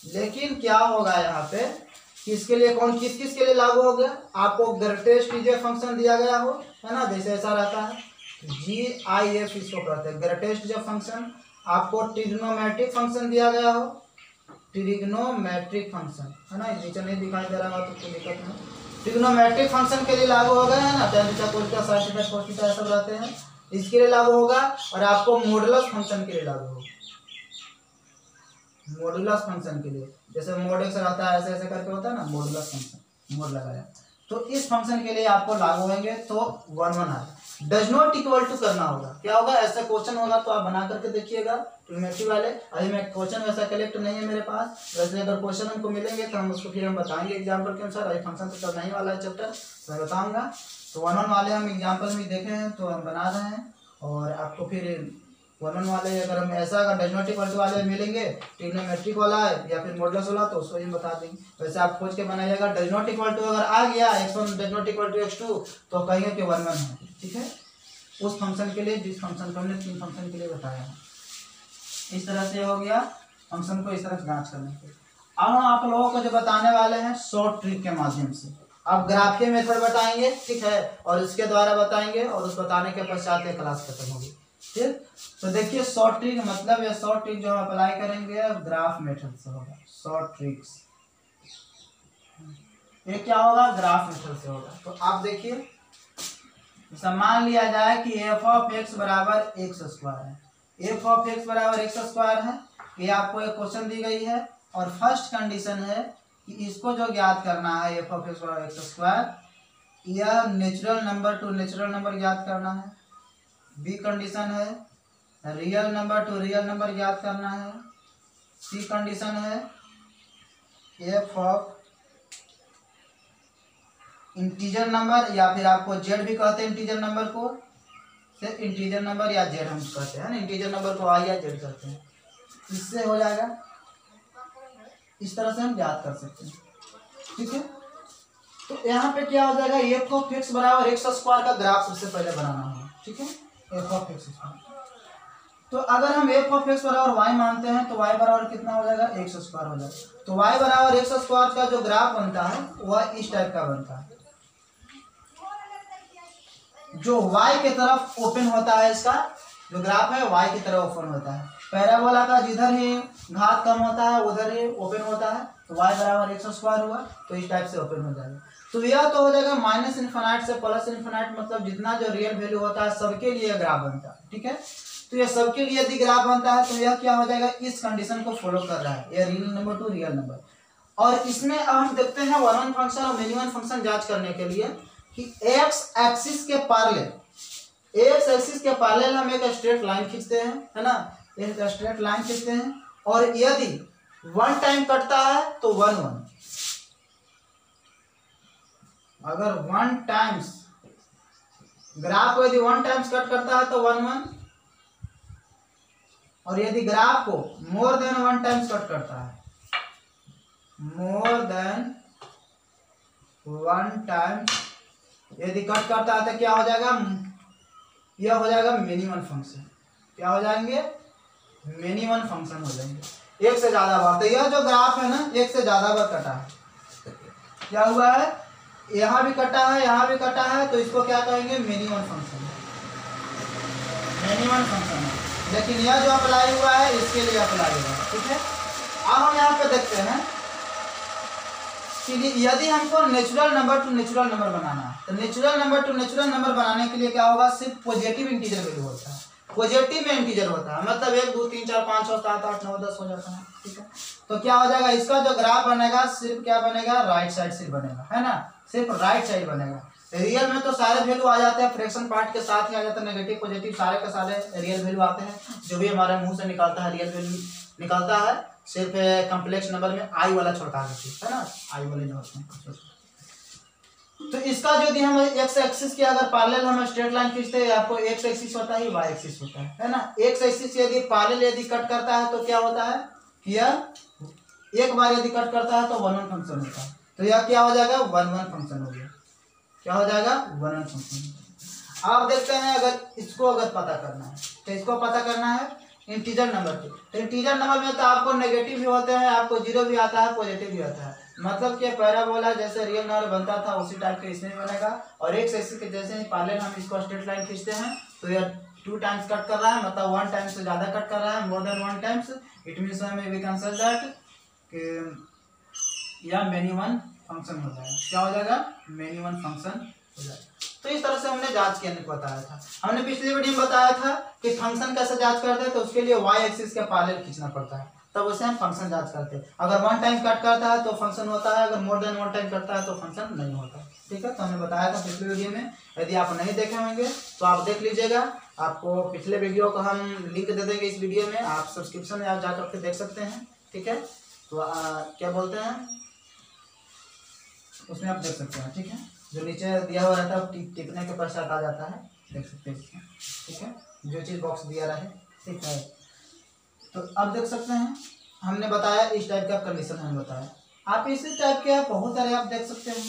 Speaker 1: लेकिन क्या होगा यहाँ पे, किसके लिए, कौन किस किस के लिए लागू हो गया, आपको ग्रेटेस्ट टीजर फंक्शन दिया गया हो, है ना, जैसे ऐसा रहता है GIF इसको कहते हैं ग्रेटेस्ट जब फंक्शन। आपको ट्रिग्नोमेट्रिक फंक्शन दिया गया हो, ट्रिग्नोमेट्रिक फंक्शन, है ना, नीचे नहीं दिखाई दे रहा हो तो कोई दिक्कत नहीं। ट्रिग्नोमेट्रिक फंक्शन के लिए लागू हो गया है ना, tan theta cos theta sin theta cos theta सब रहते हैं, इसके लिए लागू होगा। और आपको मॉडुलस फंक्शन के लिए लागू होगा, मॉडुलस फंक्शन के लिए, जैसे मोड एक्स रहता है ऐसे ऐसे करके होता है ना, मॉडुलस फंक्शन मोड लगाया, तो इस फंक्शन के लिए आपको लागू होंगे तो 1 1 आए। डज नॉट इक्वल टू करना होगा, क्या होगा, ऐसा क्वेश्चन होगा तो आप बना करके देखिएगा ट्रिग्नोमेट्री वाले। अभी मैं क्वेश्चन वैसा कलेक्ट नहीं है मेरे पास, वैसे अगर क्वेश्चन हमको मिलेंगे तो हम उसको फिर हम बताएंगे एग्जाम्पल के अनुसार। अभी फंक्शन तो नहीं वाला है चैप्टर, तो मैं बताऊंगा। तो 1 1 वाले हम एग्जाम्पल में देखे हैं तो हम बना रहे हैं, और आपको फिर 1 1 वाले अगर हम ऐसा अगर डज नॉट इक्वल टू वाले मिलेंगे, ट्रिग्नोमेट्रिक वाला है या फिर मॉडुलस वाला, तो उसको ही बता देंगे। वैसे आप खोज के बनाइएगा, डज नॉट इक्वल टू अगर आ गया x1 does not equal to x2 तो कहेंगे कि 1 1 है, ठीक है, उस फंक्शन के लिए जिस फंक्शन को हमने 3 फंक्शन के लिए बताया है। इस तरह से हो गया फंक्शन को इस तरह से जांच करने के। अब हम आप लोगों को जो बताने वाले हैं शॉर्ट ट्रिक के माध्यम से, अब ग्राफीय मेथड बताएंगे, ठीक है, और इसके द्वारा बताएंगे और उस बताने के पश्चात क्लास खत्म होगी, ठीक। तो देखिए शॉर्ट ट्रिक मतलब ये शॉर्ट ट्रिक जो हम अप्लाई करेंगे ग्राफ मेथड से होगा, शॉर्ट ट्रिक्स ये क्या होगा, ग्राफ मेथड से होगा। तो आप देखिए, मान लिया जाए कि एफ ऑफ एक्स बराबर एक्स स्क्वायर है, एफ ऑफ एक्स बराबर एक्स स्क्वायर है, ये आपको एक क्वेश्चन दी गई है और फर्स्ट कंडीशन है कि इसको जो ज्ञात करना है एफ ऑफ एक्स बराबर एक्स स्क्वायर, यह natural number to natural number ज्ञात करना है। बी कंडीशन है real number two real number ज्ञात करना है। सी कंडीशन है एफ ऑफ इंटीजर नंबर, या फिर आपको जेड भी कहते हैं इंटीजर नंबर को, सिर्फ इंटीजर नंबर या जेड हम कहते हैं ना, इंटीजर नंबर को आई या जेड कहते हैं, इससे हो जाएगा। इस तरह से हम याद कर सकते हैं, ठीक है। तो यहाँ पे क्या हो जाएगा, एफ ऑफ एक्स बराबर एक्स स्क्वायर का ग्राफ सबसे पहले बनाना होगा, ठीक है, एफ ऑफ एक्स स्क्वायर। तो अगर हम एफ ऑफ एक्स बराबर वाई मानते हैं तो वाई बराबर कितना हो जाएगा, एक्स स्क्वायर हो जाएगा। तो वाई बराबर एक्स स्क्वायर का जो ग्राफ बनता है वह इस टाइप का बनता है, जो वाई की तरफ ओपन होता है, इसका जो ग्राफ है वाई की तरफ ओपन होता है। पैराबोला का जिधर ही घात कम होता है उधर ही ओपन होता है, तो वाई बराबर एक्स स्क्वायर हुआ तो इस टाइप से ओपन हो जाएगा। तो यह तो हो जाएगा माइनस इन्फिनाइट से प्लस इन्फिनाइट, मतलब जितना जो रियल वैल्यू होता है सबके लिए ग्राफ बनता है, ठीक है। तो ये सबके लिए यदि ग्राफ बनता है तो यह क्या हो जाएगा, इस कंडीशन को फॉलो कर रहा है, यह real number two real number. और इसमें अब हम देखते हैं वन वन फंक्शन और मेनी वन फंक्शन जांच करने के लिए कि एक्स एक्सिस के पैरेलल हम एक स्ट्रेट लाइन खींचते हैं, है ना, एक स्ट्रेट लाइन खींचते हैं, और यदि वन टाइम कटता है तो वन वन, अगर वन टाइम्स ग्राफ को यदि वन टाइम्स कट करता है तो वन वन, और यदि ग्राफ को more than one times cut करता है, मोर देन वन टाइम यदि कट करता है तो क्या हो जाएगा, यह हो जाएगा मेनी वन फंक्शन। क्या हो जाएंगे, मेनी वन फंक्शन हो जाएंगे, एक से ज्यादा बार। तो यह जो ग्राफ है ना एक से ज्यादा बार कटा है, क्या हुआ है, यहाँ भी कटा है यहाँ भी कटा है, तो इसको क्या कहेंगे, many one function, many one function है। लेकिन यह जो अप्लाई हुआ है इसके लिए अप्लाई हुआ है, ठीक है। अब हम यहाँ पे देखते हैं कि यदि हमको natural number to natural number बनाना है तो natural number to natural number बनाने के लिए क्या होगा, सिर्फ पॉजिटिव इंटीजर वैल्यू होता है, पॉजिटिव में इंटीजर होता है, मतलब 1 2 3 4 5 6 7 8 9 10 हो जाता है, ठीक है। तो क्या हो जाएगा, इसका जो ग्राफ बनेगा सिर्फ क्या बनेगा, राइट साइड से बनेगा, है ना, सिर्फ राइट साइड बनेगा। रियल में तो सारे वैल्यू आ जाते हैं, फ्रैक्शन पार्ट के साथ ही आ जाता है, नेगेटिव पॉजिटिव सारे के सारे रियल वैल्यू आते हैं, जो भी हमारे मुंह से निकलता है रियल वैल्यू निकलता है, सिर्फ कॉम्प्लेक्स नंबर में आई वाला छोड़का है ना, आई वाले जो होते हैं। तो इसका जो यदि हम एक्स एक्सिस की अगर पैरेलल हम स्ट्रेट लाइन खींचते हैं, आपको एक्स एक्सिस होता है वाई एक्सिस होता है ना। एक्स एक्सिस यदि पैरेलल यदि कट करता है तो क्या होता है, यह एक बार यदि कट करता है तो वन वन फंक्शन होता है, तो यह क्या हो जाएगा, वन वन फंक्शन हो गया, क्या हो जाएगा, वन वन फंक्शन। आप देखते हैं अगर इसको अगर पता करना है तो इसको पता करना है इंटीजर नंबर के, तो इंटीजर नंबर में तो आपको नेगेटिव भी होते हैं, आपको जीरो भी आता है, पॉजिटिव भी आता है, मतलब कि पैराबोला जैसे रियल नंबर बनता था उसी टाइप के इसमें बनेगा। और एक एक्सिस के जैसे ही पैरेलल हम इसको स्ट्रेट लाइन खींचते हैं तो यह 2 टाइम्स कट कर रहा है, मतलब 1 टाइम से ज्यादा कट कर रहा है, more than 1 times, it means हमें वी कैन से दैट कि यह मेनी वन फंक्शन हो जाएगा, क्या हो जाएगा, मेनी वन फंक्शन हो जाएगा। तो इस तरह से हमने जांच करने को बताया था। हमने पिछले वीडियो में बताया था कि फंक्शन कैसे जांच करते हैं, तो उसके लिए वाई एक्सिस के पैरेलल खींचना पड़ता है, तब उसे हम फंक्शन जांच करते हैं। अगर 1 टाइम कट करता है तो फंक्शन होता है, अगर मोर देन 1 टाइम करता है तो फंक्शन नहीं होता, ठीक है। तो हमने बताया था पिछले वीडियो में, यदि आप नहीं देखे होंगे तो आप देख लीजिएगा, आपको पिछले वीडियो को हम लिंक दे देंगे इस वीडियो में, आप सब्सक्रिप्शन में आप जा करके देख सकते हैं, ठीक है। तो क्या बोलते हैं उसमें आप देख सकते हैं, ठीक है, जो नीचे दिया हुआ रहता है टिकने के पश्चात आ जाता है, देख सकते हैं, ठीक है, जो चीज़ बॉक्स दिया रहे, ठीक है। तो अब देख सकते हैं हमने बताया इस टाइप का कंडीशन हमने बताया, आप इसी टाइप के बहुत सारे आप देख सकते हैं,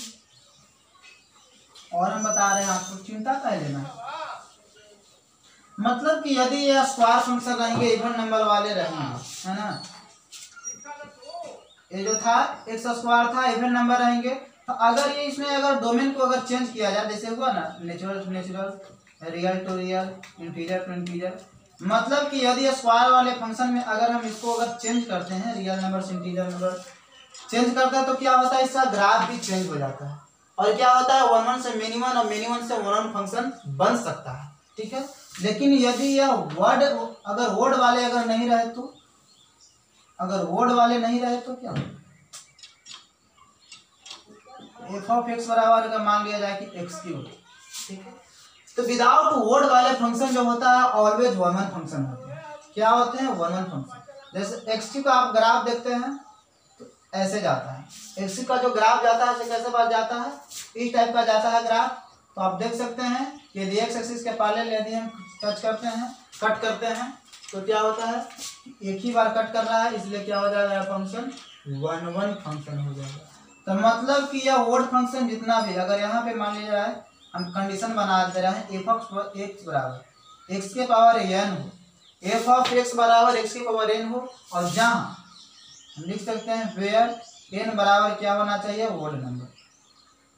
Speaker 1: और हम बता रहे हैं आपको चिंता कर लेना, मतलब कि यदि ये स्क्वायर फंक्शन रहेंगे, इवन नंबर वाले रहेंगे, है ना, ये जो था एक्स स्क्वायर था, इवन नंबर रहेंगे, तो अगर ये इसमें अगर डोमेन को अगर चेंज किया जाए, जैसे हुआ ना natural to natural, real to real, integer to integer, मतलब कि यदि स्क्वायर वाले फंक्शन में अगर हम इसको अगर चेंज करते हैं, रियल नंबर से इंटीजर नंबर चेंज करते हैं, तो क्या होता है, इसका ग्राफ भी चेंज हो जाता है, और क्या होता है, वन वन से मेनी वन और मेनी वन से वन वन फंक्शन बन सकता है, ठीक है। लेकिन यदि यह वर्ड अगर वर्ड वाले अगर नहीं रहे तो, अगर वर्ड वाले नहीं रहे तो क्या होगा, एफ ऑफ एक्स बराबर अगर मान लिया जाए कि एक्स क्यूब, ठीक है, तो विदाउट वर्ड वाले फंक्शन जो होता है ऑलवेज वन वन फंक्शन होते हैं, क्या होते हैं, वन वन फंक्शन। जैसे एक्स का आप ग्राफ देखते हैं तो ऐसे जाता है, एक्स का जो ग्राफ जाता है ऐसे कैसे बात जाता है, इस टाइप का जाता है ग्राफ। तो आप देख सकते हैं यदि एक्स एक्सिस के पैरेलल यदि हम टच करते हैं, कट करते हैं, तो क्या होता है, एक ही बार कट कर रहा है, इसलिए क्या हो जाएगा, फंक्शन वन वन फंक्शन हो जाएगा। तो मतलब कि यह वर्ड फंक्शन जितना भी, अगर यहाँ पे मान लिया जाए हम कंडीशन बना दे रहे हैं एफ ऑफ एक्स बराबर एक्स के पावर n हो, एफ ऑफ एक्स बराबर एक्स की पावर एन हो, और जहाँ हम लिख सकते हैं वेयर एन बराबर क्या होना चाहिए, ओड नंबर।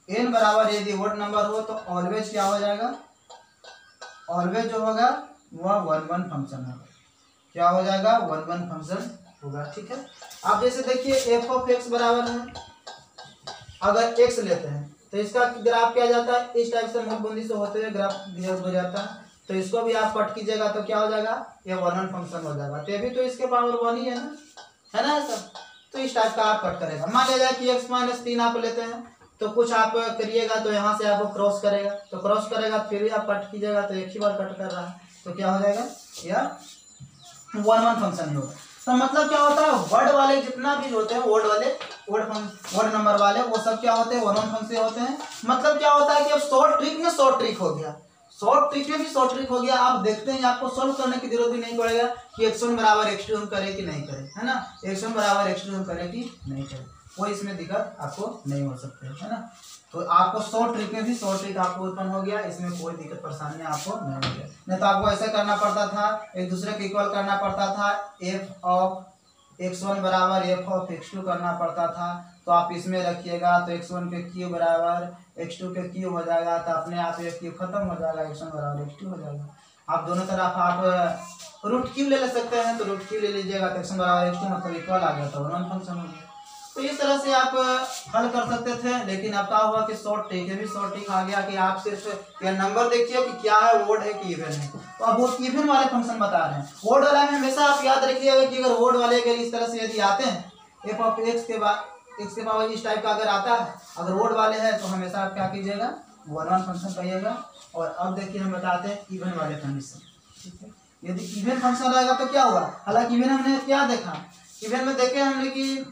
Speaker 1: एन बराबर यदि ओड नंबर हो तो ऑलवेज क्या हो जाएगा, ऑलवेज जो होगा वह 1 1 फंक्शन होगा। क्या हो जाएगा, 1 1 फंक्शन होगा। ठीक है, आप जैसे देखिए एफ ऑफ एक्स बराबर है, अगर एक्स लेते हैं तो इसका ग्राफ क्या जाता है, इस टाइप से नोटबंदी से होते हुए ग्राफ क्लियर हो जाता है। तो इसको भी आप कट कीजिएगा तो क्या हो जाएगा, ये 1 1 फंक्शन हो जाएगा। तो ये भी तो इसके पावर 1 ही है ना ऐसा। तो इस टाइप का आप कट करेगा। मान लिया जाए कि x माइनस 3 आप लेते हैं, तो कुछ आप करिएगा तो यहाँ से आपको क्रॉस करेगा, तो क्रॉस करेगा फिर भी आप कट कीजिएगा तो एक ही बार कट कर रहा है, तो क्या हो जाएगा, यह 1 1 फंक्शन होगा। तो मतलब क्या होता है, वर्ड वाले जितना भी होते हैं, वर्ड नंबर वाले, वो सब क्या होते हैं, 1 1 फंक्शन होते हैं। मतलब क्या होता है कि अब शॉर्ट ट्रिक में शॉर्ट ट्रिक हो गया, शॉर्ट ट्रिक में भी शॉर्ट ट्रिक हो गया। आप देखते हैं आपको सोल्व करने की जरूरत भी नहीं पड़ेगा कि x1 बराबर x2 हम करें कि नहीं करें, है ना, x1 बराबर x2 हम करें कि नहीं करें, कोई इसमें दिक्कत आपको नहीं हो सकते, है ना। तो आपको शॉर्ट ट्रिक में भी शॉर्ट ट्रिक आपको उत्पन्न हो गया, इसमें कोई दिक्कत परेशानी आपको नहीं हो गया। नहीं तो आपको ऐसा करना पड़ता था, एक दूसरे को इक्वल करना पड़ता था, एफ ऑफ x1 बराबर एफ ऑफ x2 करना पड़ता था। तो आप इसमें रखिएगा तो x1 के क्यूब बराबर x2 के क्यूब हो जाएगा, तो अपने आप ये क्यूब खत्म हो जाएगा, x1 बराबर x2 हो जाएगा। आप दोनों तरफ आप रूट क्यूब ले सकते हैं, तो रूट क्यूब ले लीजिएगा तो x1 बराबर x2 मतलब इक्वल आ गया, तो 1 1 फंक्शन हो गया। तो इस तरह से आप हल कर सकते थे। लेकिन अब क्या हुआ कि शॉर्ट ट्रिक भी शॉर्ट ट्रिक आ गया कि आप सिर्फ यह नंबर देखिए कि क्या है, ओड है कि इवन है। तो अब वो इवन वाले फंक्शन बता रहे हैं। ओड वाला में हमेशा आप याद रखिएगा कि अगर ओड वाले के इस तरह से यदि आते हैं, एफ ऑफ एक्स के बाद एक्स के पावर इस टाइप का अगर आता है, अगर ओड वाले हैं तो हमेशा आप क्या कीजिएगा, 1 1 फंक्शन कहिएगा। और अब देखिए हम बताते हैं इवन वाले कंडीशन। ठीक है, यदि इवन फंक्शन रहेगा तो क्या होगा, हालांकि इवन हमने क्या देखा, इवन में देखे हमने कि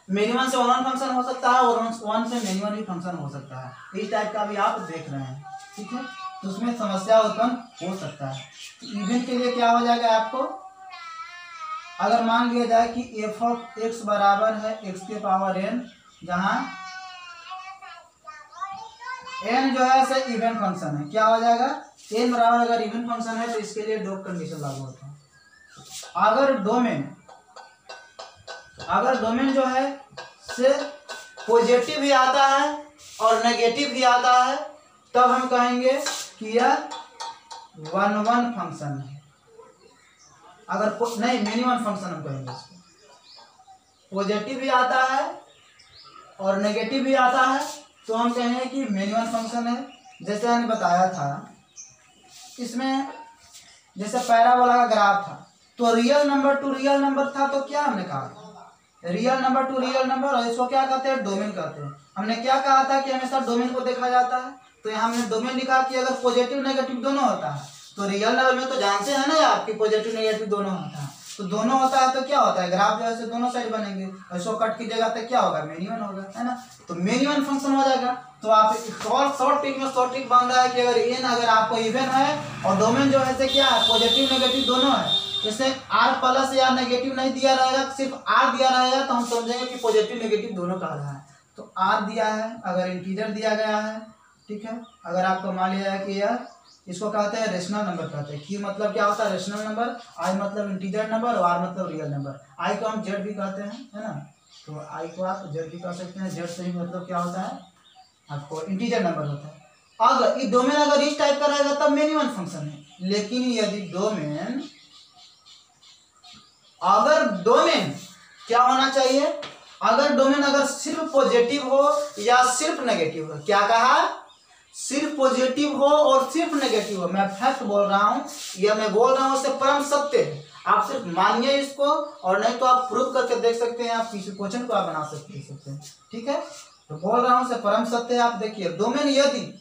Speaker 1: मिनिमम से 1 1 फंक्शन हो सकता है और 1 से मिनिमम भी फंक्शन हो सकता है। इस टाइप का भी आप देख रहे हैं। ठीक है, तो उसमें समस्या उत्पन्न हो सकता है। इवन के लिए क्या हो जाएगा आपको, अगर मान लिया जाए कि एफ ऑफ एक्स बराबर है एक्स के पावर एन, जहां एन जो है से इवन फंक्शन है, क्या हो जाएगा, एन बराबर अगर इवन फंक्शन है तो इसके लिए दो कंडीशन लागू होता है। अगर डोमेन जो है से पॉजिटिव भी आता है और नेगेटिव भी आता है, तब हम कहेंगे कि यह 1 1 फंक्शन है। अगर नहीं, मिनिमम फंक्शन हम कहेंगे इसको। पॉजिटिव भी आता है और नेगेटिव भी आता है तो हम कहेंगे कि मिनिमम फंक्शन है। जैसे हमने बताया था इसमें, जैसे पैराबोला का ग्राफ था, तो real number two real number था, तो क्या हमने कहा, real number two real number, और इसको क्या कहते हैं, डोमेन कहते हैं। हमने क्या कहा था कि हमेशा डोमेन को देखा जाता है, तो यहाँ हमने डोमेन लिखा कि अगर पॉजिटिव नेगेटिव दोनों होता है, तो रियल नंबर में तो जानते हैं ना आप कि पॉजिटिव नेगेटिव दोनों होता है। तो दोनों होता है तो क्या होता है, ग्राफ जो है दोनों साइड बनेंगे, इसको कट कीजिएगा तो क्या होगा, मिनिमम होगा, है ना। तो मिनिमम फंक्शन हो जाएगा। तो आप शॉर्ट ट्रिक में शॉर्ट ट्रिक बन रहा है कि अगर एन अगर आपको इवन है और डोमेन जो है से क्या है, पॉजिटिव नेगेटिव दोनों है, जैसे आर प्लस या नेगेटिव नहीं दिया रहेगा, सिर्फ आर दिया रहेगा, तो हम समझेंगे कि पॉजिटिव नेगेटिव दोनों कह रहा है। तो आर दिया है, अगर इंटीजर दिया गया है, ठीक है, अगर आपको मान लिया है कि यह इसको कहते हैं रेशनल नंबर कहते हैं। की मतलब क्या होता है, रेशनल नंबर, आई मतलब इंटीजर नंबर और आर मतलब रियल नंबर। आई को हम जेड भी कहते हैं, है ना, तो आई को आप जेड भी कह सकते हैं। जेड से ही मतलब क्या होता है, आपको इंटीजर नंबर होता है। अगर ये डोमेन अगर इस टाइप का रहेगा तब मिनिमम फंक्शन है। लेकिन यदि डोमेन क्या होना चाहिए, अगर डोमेन अगर सिर्फ पॉजिटिव हो या सिर्फ नेगेटिव हो, क्या कहा, सिर्फ पॉजिटिव हो और सिर्फ नेगेटिव हो। मैं फैक्ट बोल रहा हूं या मैं बोल रहा हूं उससे परम सत्य है, आप सिर्फ मानिए इसको, और नहीं तो आप प्रूव करके देख सकते हैं, आप किसी क्वेश्चन को आप बना सकते हैं। ठीक है, तो बोल रहा हूं उससे परम सत्य है। आप देखिए डोमेन यदि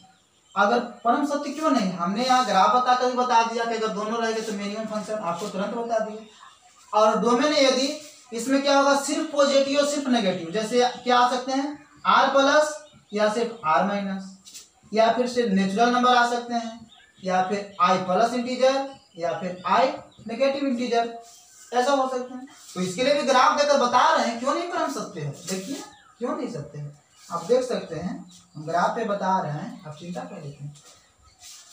Speaker 1: अगर परम सत्य क्यों नहीं, हमने यहाँ ग्राफ बताकर बता दिया कि अगर दोनों रहेंगे तो मिनिमम फंक्शन आपको तुरंत बता दिया। और डोमेन यदि इसमें क्या होगा, सिर्फ पॉजिटिव और सिर्फ नेगेटिव, जैसे क्या आ सकते हैं, आर प्लस या सिर्फ आर माइनस, या फिर सिर्फ नेचुरल नंबर आ सकते हैं, या फिर आई प्लस इंटीजर या फिर आई नेगेटिव इंटीजर, ऐसा हो सकता है। तो इसके लिए भी ग्राफ देकर बता रहे हैं, क्यों नहीं परम सत्य है, देखिए क्यों नहीं सकते हैं, आप देख सकते हैं, हम ग्राफ पे बता रहे हैं, आप चिंता कर लेते हैं।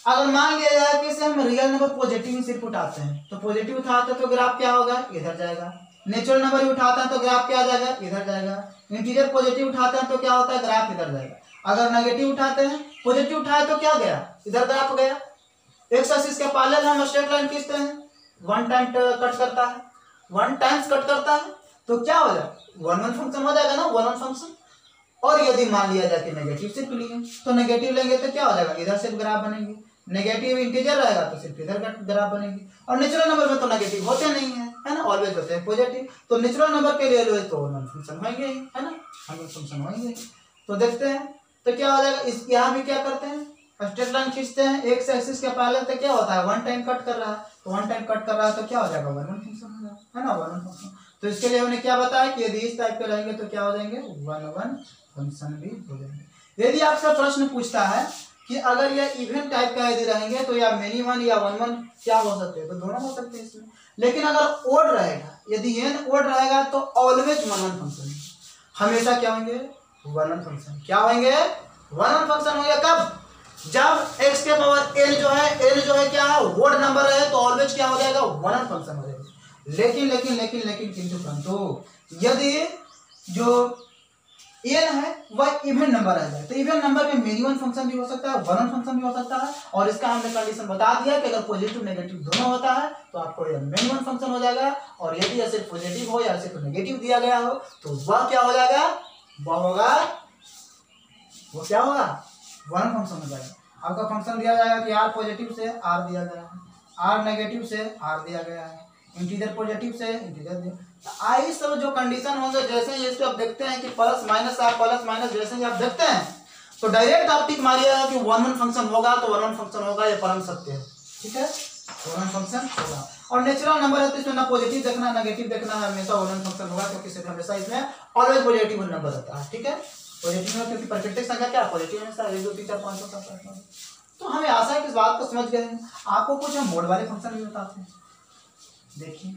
Speaker 1: अगर मान लिया जाए कि इसे हम रियल नंबर पॉजिटिव सिर्फ उठाते हैं, तो पॉजिटिव उठाते हैं तो ग्राफ क्या होगा, इधर जाएगा। नेचुरल नंबर ही उठाते हैं तो ग्राफ क्या जाएगा, इधर जाएगा। इंटीजर पॉजिटिव उठाते हैं तो क्या होता है, ग्राफ इधर जाएगा। अगर नेगेटिव उठाते हैं, पॉजिटिव उठाए तो क्या गया, इधर ग्राफ गया। एक्स एक्सिस के पैरेलल हम स्ट्रेट लाइन खींचते हैं, वन टाइम कट करता है, वन टाइम्स कट करता है, तो क्या हो जाएगा, वन वन फंक्शन हो जाएगा ना, वन वन फंक्शन। और यदि मान लिया जाए कि नेगेटिव सिर्फ लिए तो नेगेटिव लेंगे तो क्या हो जाएगा, इधर सिर्फ ग्राफ बनेंगे। नेगेटिव इंटीजर रहेगा तो सिर्फ इधर ग्राफ बनेगी। और नेचुरल नंबर में तो नेगेटिव होते नहीं है ना, ऑलवेज होते हैं पॉजिटिव। तो नेचुरल नंबर के लिए तो वन फंक्शन होंगे ही, है ना, वन फंक्शन होंगे। तो देखते हैं तो क्या हो जाएगा। इस यहाँ भी क्या करते हैं, स्ट्रेट लाइन खींचते हैं, एक्स एक्सिस के पैरेलल तो क्या होता है, वन टाइम कट कर रहा है, तो वन टाइम कट कर रहा है तो क्या हो जाएगा, वन वन फंक्शन हो जाएगा, है ना, वन वन फंक्शन। तो इसके लिए हमने क्या बताया कि यदि इस टाइप के रहेंगे तो क्या हो जाएंगे, वन वन फंक्शन भी हो जाएंगे। यदि आपसे प्रश्न पूछता है कि अगर ये इवन टाइप का यदि रहेंगे तो या मेनी वन या वन वन क्या हो सकते हैं, तो दोनों हो सकते हैं इसमें। लेकिन अगर ओड रहेगा, यदि एन ओड रहेगा तो ऑलवेज वन वन फंक्शन, हमेशा क्या होंगे, वन वन फंक्शन। क्या होंगे, वन वन फंक्शन होंगे। कब, जब x के पावर n जो है क्या है, ओड नंबर है, तो ऑलवेज क्या हो जाएगा, वन वन फंक्शन हो जाएगा। लेकिन लेकिन लेकिन लेकिन किंतु परंतु यदि जो n है वह इवन नंबर आ जाए तो इवन नंबर में मेनी वन फंक्शन भी हो सकता है, वन वन फंक्शन भी हो सकता है। और इसका हमने कंडीशन बता दिया कि अगर पॉजिटिव नेगेटिव दोनों होता है तो आपको यह मेनी वन फंक्शन हो जाएगा। और यदि या सिर्फ पॉजिटिव हो या सिर्फ नेगेटिव दिया गया हो तो वह क्या हो जाएगा, वह होगा, वो क्या होगा, वन फंक्शन हो जाएगा। आपका फंक्शन दिया जाएगा कि आर पॉजिटिव से आर दिया गया है, आर नेगेटिव से आर दिया गया है, इंटीजर पॉजिटिव से इंटीजर दिया। आई सब जो कंडीशन होंगे, जैसे ही इसको आप देखते हैं कि plus minus R plus minus, जैसे ही आप देखते हैं तो डायरेक्ट आप टिक मारिएगा कि वन वन फंक्शन होगा, तो वन वन फंक्शन होगा, ये परम सत्य है। ठीक है, वन वन फंक्शन होगा। और नेचुरल नंबर है तो इसमें ना पॉजिटिव देखना नेगेटिव देखना, हमेशा वन वन फंक्शन होगा, क्योंकि सिर्फ हमेशा इसमें ऑलवेज पॉजिटिव नंबर रहता है। ठीक है, पॉजिटिव में क्योंकि प्राकृतिक संख्या क्या पॉजिटिव है, 1 2 3 4 5 6 7 8। तो हमें आशा है कि इस बात को समझ गए हैं। आपको कुछ हम मोड वाले फंक्शन भी बताते हैं, देखिए।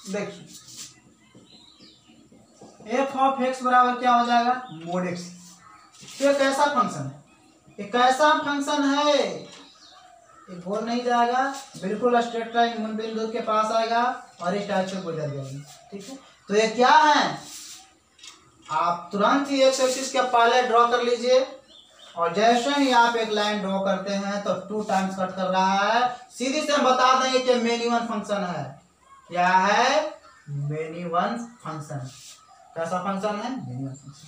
Speaker 1: देखिए एफ ऑफ एक्स बराबर क्या हो जाएगा, मोड एक्स। तो एक ऐसा फंक्शन है, एक ऐसा फंक्शन है, एक बोल नहीं जाएगा, बिल्कुल स्ट्रेट लाइन मूल बिंदु के पास आएगा और इस टाइप से गुजर जाएगी। ठीक है, तो ये क्या है, आप तुरंत ही एक्स एक्सिस के पहले ड्रॉ कर लीजिए और जैसे ही आप एक लाइन ड्रॉ करते हैं तो 2 टाइम्स कट कर रहा है। सीधी से हम बता देंगे कि मेनी वन फंक्शन है। क्या है, मेनी वन फंक्शन। कैसा फंक्शन है, मेनी वन फंक्शन।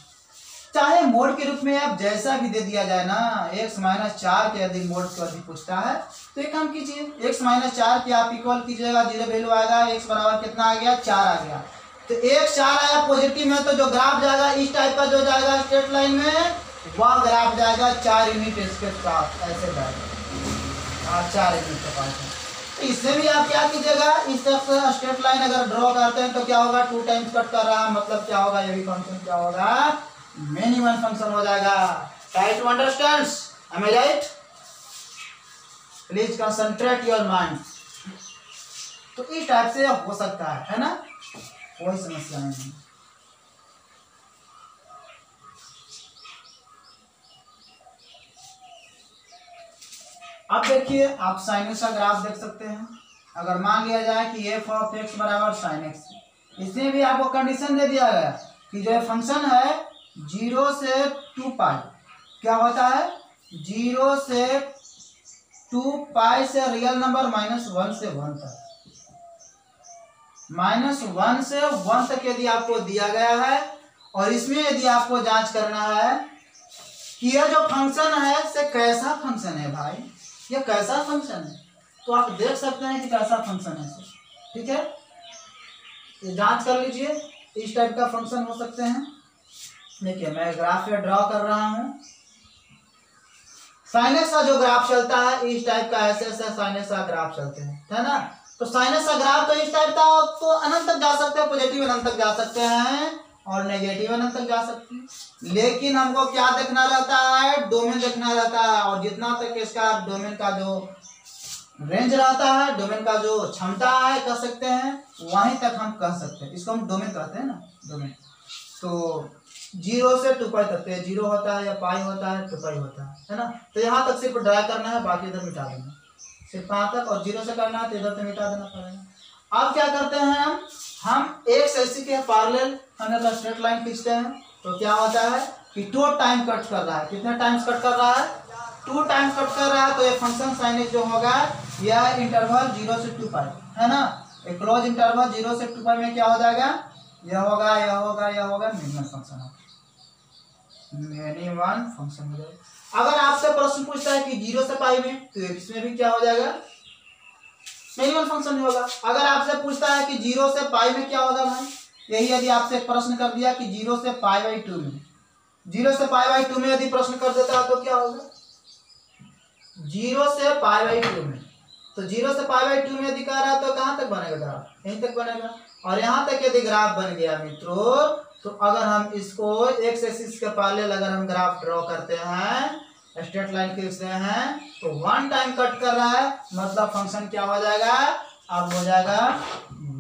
Speaker 1: चाहे मोड के रूप में आप जैसा भी दे दिया जाए ना, x माइनस 4 के यदि मोड को अधिक पूछता है तो एक काम कीजिए, x माइनस 4 की आप इक्वल कीजिएगा, 0 वैल्यू आएगा, x बराबर कितना आ गया, 4 आ गया। तो 1 4 आया पॉजिटिव में, तो जो ग्राफ जाएगा इस टाइप का जो जाएगा स्ट्रेट लाइन में, वह ग्राफ जाएगा 4 यूनिट इसके साथ, ऐसे जाएगा 4 यूनिट के पास। तो इसमें भी आप क्या कीजिएगा, इस तरफ से स्ट्रेट लाइन अगर ड्रॉ करते हैं तो क्या होगा, 2 टाइम्स कट कर रहा है, मतलब क्या होगा, ये भी फंक्शन क्या होगा, मेनी वन फंक्शन हो जाएगा। Try to understand, am I right? Please concentrate your mind. तो इस टाइप से हो सकता है ना, कोई समस्या नहीं। अब देखिए, आप साइनस का ग्राफ देख सकते हैं। अगर मान लिया जाए कि एफ ऑफ एक्स बराबर साइन एक्स, इसमें भी आपको कंडीशन दे दिया गया कि जो फंक्शन है 0 से 2 पाई क्या होता है, 0 से 2 पाई से रियल नंबर -1 से 1 तक, -1 से 1 तक यदि आपको दिया गया है, और इसमें यदि आपको जांच करना है कि यह जो फंक्शन है से कैसा फंक्शन है भाई, ये कैसा फंक्शन है, तो आप देख सकते हैं कि कैसा फंक्शन है। ठीक है, ये जांच कर लीजिए, इस टाइप का फंक्शन हो सकते हैं। देखिए मैं ग्राफ पे ड्रॉ कर रहा हूं, साइनस का जो ग्राफ चलता है इस टाइप का, ऐसे ऐसे साइनस का ग्राफ चलते हैं, है ना। तो साइनस का ग्राफ तो इस टाइप का, तो अनंत तक जा सकते हैं, पॉजिटिव अनंत तक जा सकते हैं और नेगेटिव अनंत तक जा सकते हैं। लेकिन हमको क्या देखना रहता है, डोमेन देखना रहता है, और जितना तक इसका डोमेन का जो रेंज रहता है, डोमेन का जो क्षमता है कह सकते हैं, वहीं तक हम कह सकते हैं, इसको हम डोमेन कहते हैं ना, डोमेन। तो 0 से 2 पाई तक, 0 होता है या पाई होता है, 2 पाई होता है ना। तो यहाँ तक सिर्फ ड्रा करना है, बाकी इधर मिटा देना, सिर्फ यहाँ तक, और 0 से करना है तो इधर से मिटा देना पड़ेगा। अब क्या करते हैं हम एक से इसी के पैरेलल हम अगर स्ट्रेट लाइन खींचते हैं तो क्या होता है कि 2 टाइम कट कर रहा है। कितने टाइम्स कट कर रहा है? 2 टाइम्स कट कर रहा है। तो ये फंक्शन साइन जो होगा यह इंटरवल 0 से 2 पाई है ना, एक क्लोज इंटरवल 0 से 2 पाई में क्या हो जाएगा, यह होगा, यह होगा, यह होगा, मिनिमम फंक्शन होगा, मिनिमम फंक्शन हो जाएगा। अगर आपसे प्रश्न पूछता है कि 0 से पाई में, तो इसमें भी क्या हो जाएगा, मिनिमम फंक्शन होगा। अगर आपसे पूछता है कि 0 से पाई में क्या होगा भाई, यही यदि आपसे प्रश्न कर दिया कि 0 से पाई बाई 2 में, 0 से पाई बाई 2 में यदि प्रश्न कर देता है तो क्या होगा, 0 से पाई बाई 2 में, तो 0 से पाई बाई 2 में यदि कह रहा है तो कहाँ तक बनेगा ग्राफ, यहीं तक बनेगा। और यहाँ तक यदि ग्राफ बन गया मित्रों, तो अगर हम इसको एक्स एक्सिस के पैरेलल अगर हम ग्राफ ड्रॉ करते हैं, स्ट्रेट लाइन खींचते हैं, तो 1 टाइम कट कर रहा है, मतलब फंक्शन क्या हो जाएगा, अब हो जाएगा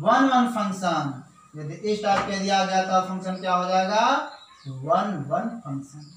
Speaker 1: 1 फंक्शन। यदि इस टाइप के दिया गया तो फंक्शन क्या हो जाएगा, 1 फंक्शन।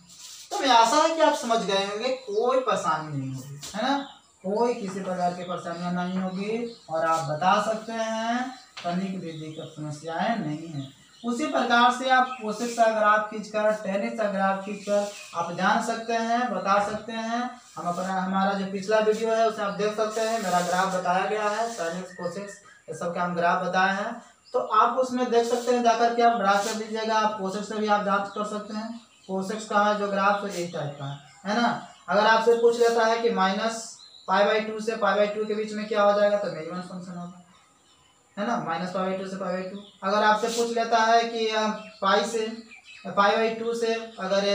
Speaker 1: तो मैं आशा है कि आप समझ गए होंगे, कोई परेशानी नहीं होगी, है ना, कोई किसी प्रकार की परेशानियां नहीं होगी, और आप बता सकते हैं तनिक भी दिक्कत समस्याएं नहीं है। उसी प्रकार से आप कोसेक का ग्राफ खींचकर, टेनिस का ग्राफ खींचकर आप जान सकते हैं, बता सकते हैं। हम अपना हमारा जो पिछला वीडियो है उसे आप देख सकते हैं, मेरा ग्राफ बताया गया है, साइनिक्स कोसेक्स ये सब का हम ग्राफ बताए हैं, तो आप उसमें देख सकते हैं, जाकर के आप ड्रा कर दीजिएगा। आप कोसेक्स से भी आप जांच कर सकते हैं, कोसेक्स का है जो ग्राफ तो इस टाइप का है ना। अगर आपसे पूछ लेता है कि माइनस पाई बाई 2 से पाई बाई 2 के बीच में क्या हो जाएगा, तो मिनिमम फंक्शन होगा, है ना, माइनस पाई बाई 2 से पाई बाई 2। अगर आपसे पूछ लेता है कि पाई बाई 2 से अगर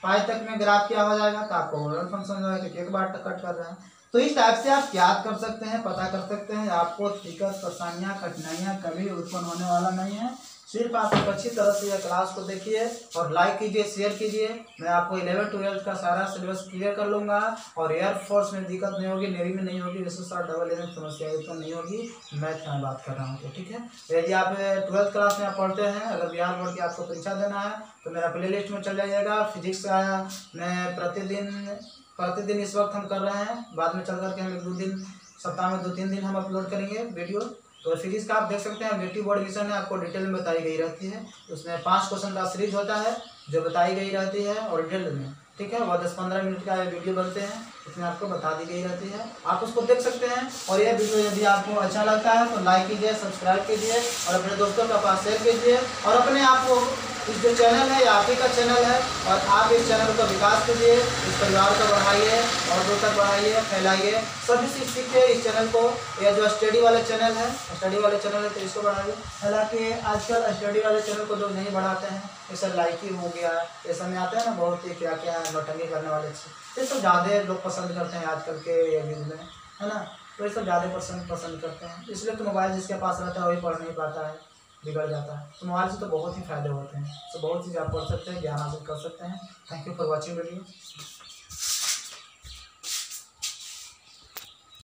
Speaker 1: पाई तक में ग्राफ क्या हो जाएगा, तो आपको ओवरऑल फंक्शन जो है कि एक बार कट कर रहा है। तो इस टाइप से आप याद कर सकते हैं, पता कर सकते हैं, आपको दिक्कत, परेशानियां, कठिनाइयां कभी उत्पन्न होने वाला नहीं है। सिर्फ आप एक अच्छी तरह से यह क्लास को देखिए और लाइक कीजिए, शेयर कीजिए। मैं आपको 11th-12th का सारा सिलेबस क्लियर कर लूँगा, और एयरफोर्स में दिक्कत नहीं होगी, नेवी में नहीं होगी, SSR समस्या तो नहीं होगी। मैथ की बात कर रहा हूँ तो ठीक है। यदि आप 12th क्लास में आप पढ़ते हैं, अगर बिहार बोर्ड की आपको परीक्षा देना है, तो मेरा प्ले लिस्ट में चल जाइएगा। फिजिक्स का मैं प्रतिदिन इस वक्त हम कर रहे हैं, बाद में चल करके हम 1-2 दिन, सप्ताह में 2-3 दिन हम अपलोड करेंगे वीडियो। तो फिजिक्स का आप देख सकते हैं, ऑब्जेक्टिव बोर्ड विषय है, आपको डिटेल में बताई गई रहती है। उसमें 5 क्वेश्चन का सीरीज होता है जो बताई गई रहती है और डिटेल में, ठीक है, वह 10-15 मिनट का वीडियो बनते हैं, इसमें आपको बता दी गई रहती है, आप उसको देख सकते हैं। और यह वीडियो यदि आपको अच्छा लगता है तो लाइक कीजिए, सब्सक्राइब कीजिए, और अपने दोस्तों के पास शेयर कीजिए। और अपने आप को, इस जो चैनल है, आप ही का चैनल है, और आप इस चैनल का विकास कीजिए, इस परिवार को बढ़ाइए और दूर तक बढ़ाइए, फैलाइए, सभी सीखिए इस चैनल को। यह जो स्टडी वाले चैनल है, तो इसको बढ़ाइए। हालांकि आजकल स्टडी वाले चैनल को लोग नहीं बढ़ाते हैं, जैसे लाइकी हो गया, ये सब में आते हैं ना, बहुत ही क्या क्या नौटंकी करने वाले, ये सब ज़्यादा लोग पसंद करते हैं आजकल के युग में, है ना। तो ये सब ज़्यादा पसंद करते हैं, इसलिए तो मोबाइल जिसके पास रहता है वही पढ़ नहीं पाता है, बिगड़ जाता है। तो मोबाइल से तो बहुत ही फायदे होते हैं, तो बहुत चीज़ आप पढ़ सकते हैं, ज्ञान हासिल कर सकते हैं। Thank you for watching video.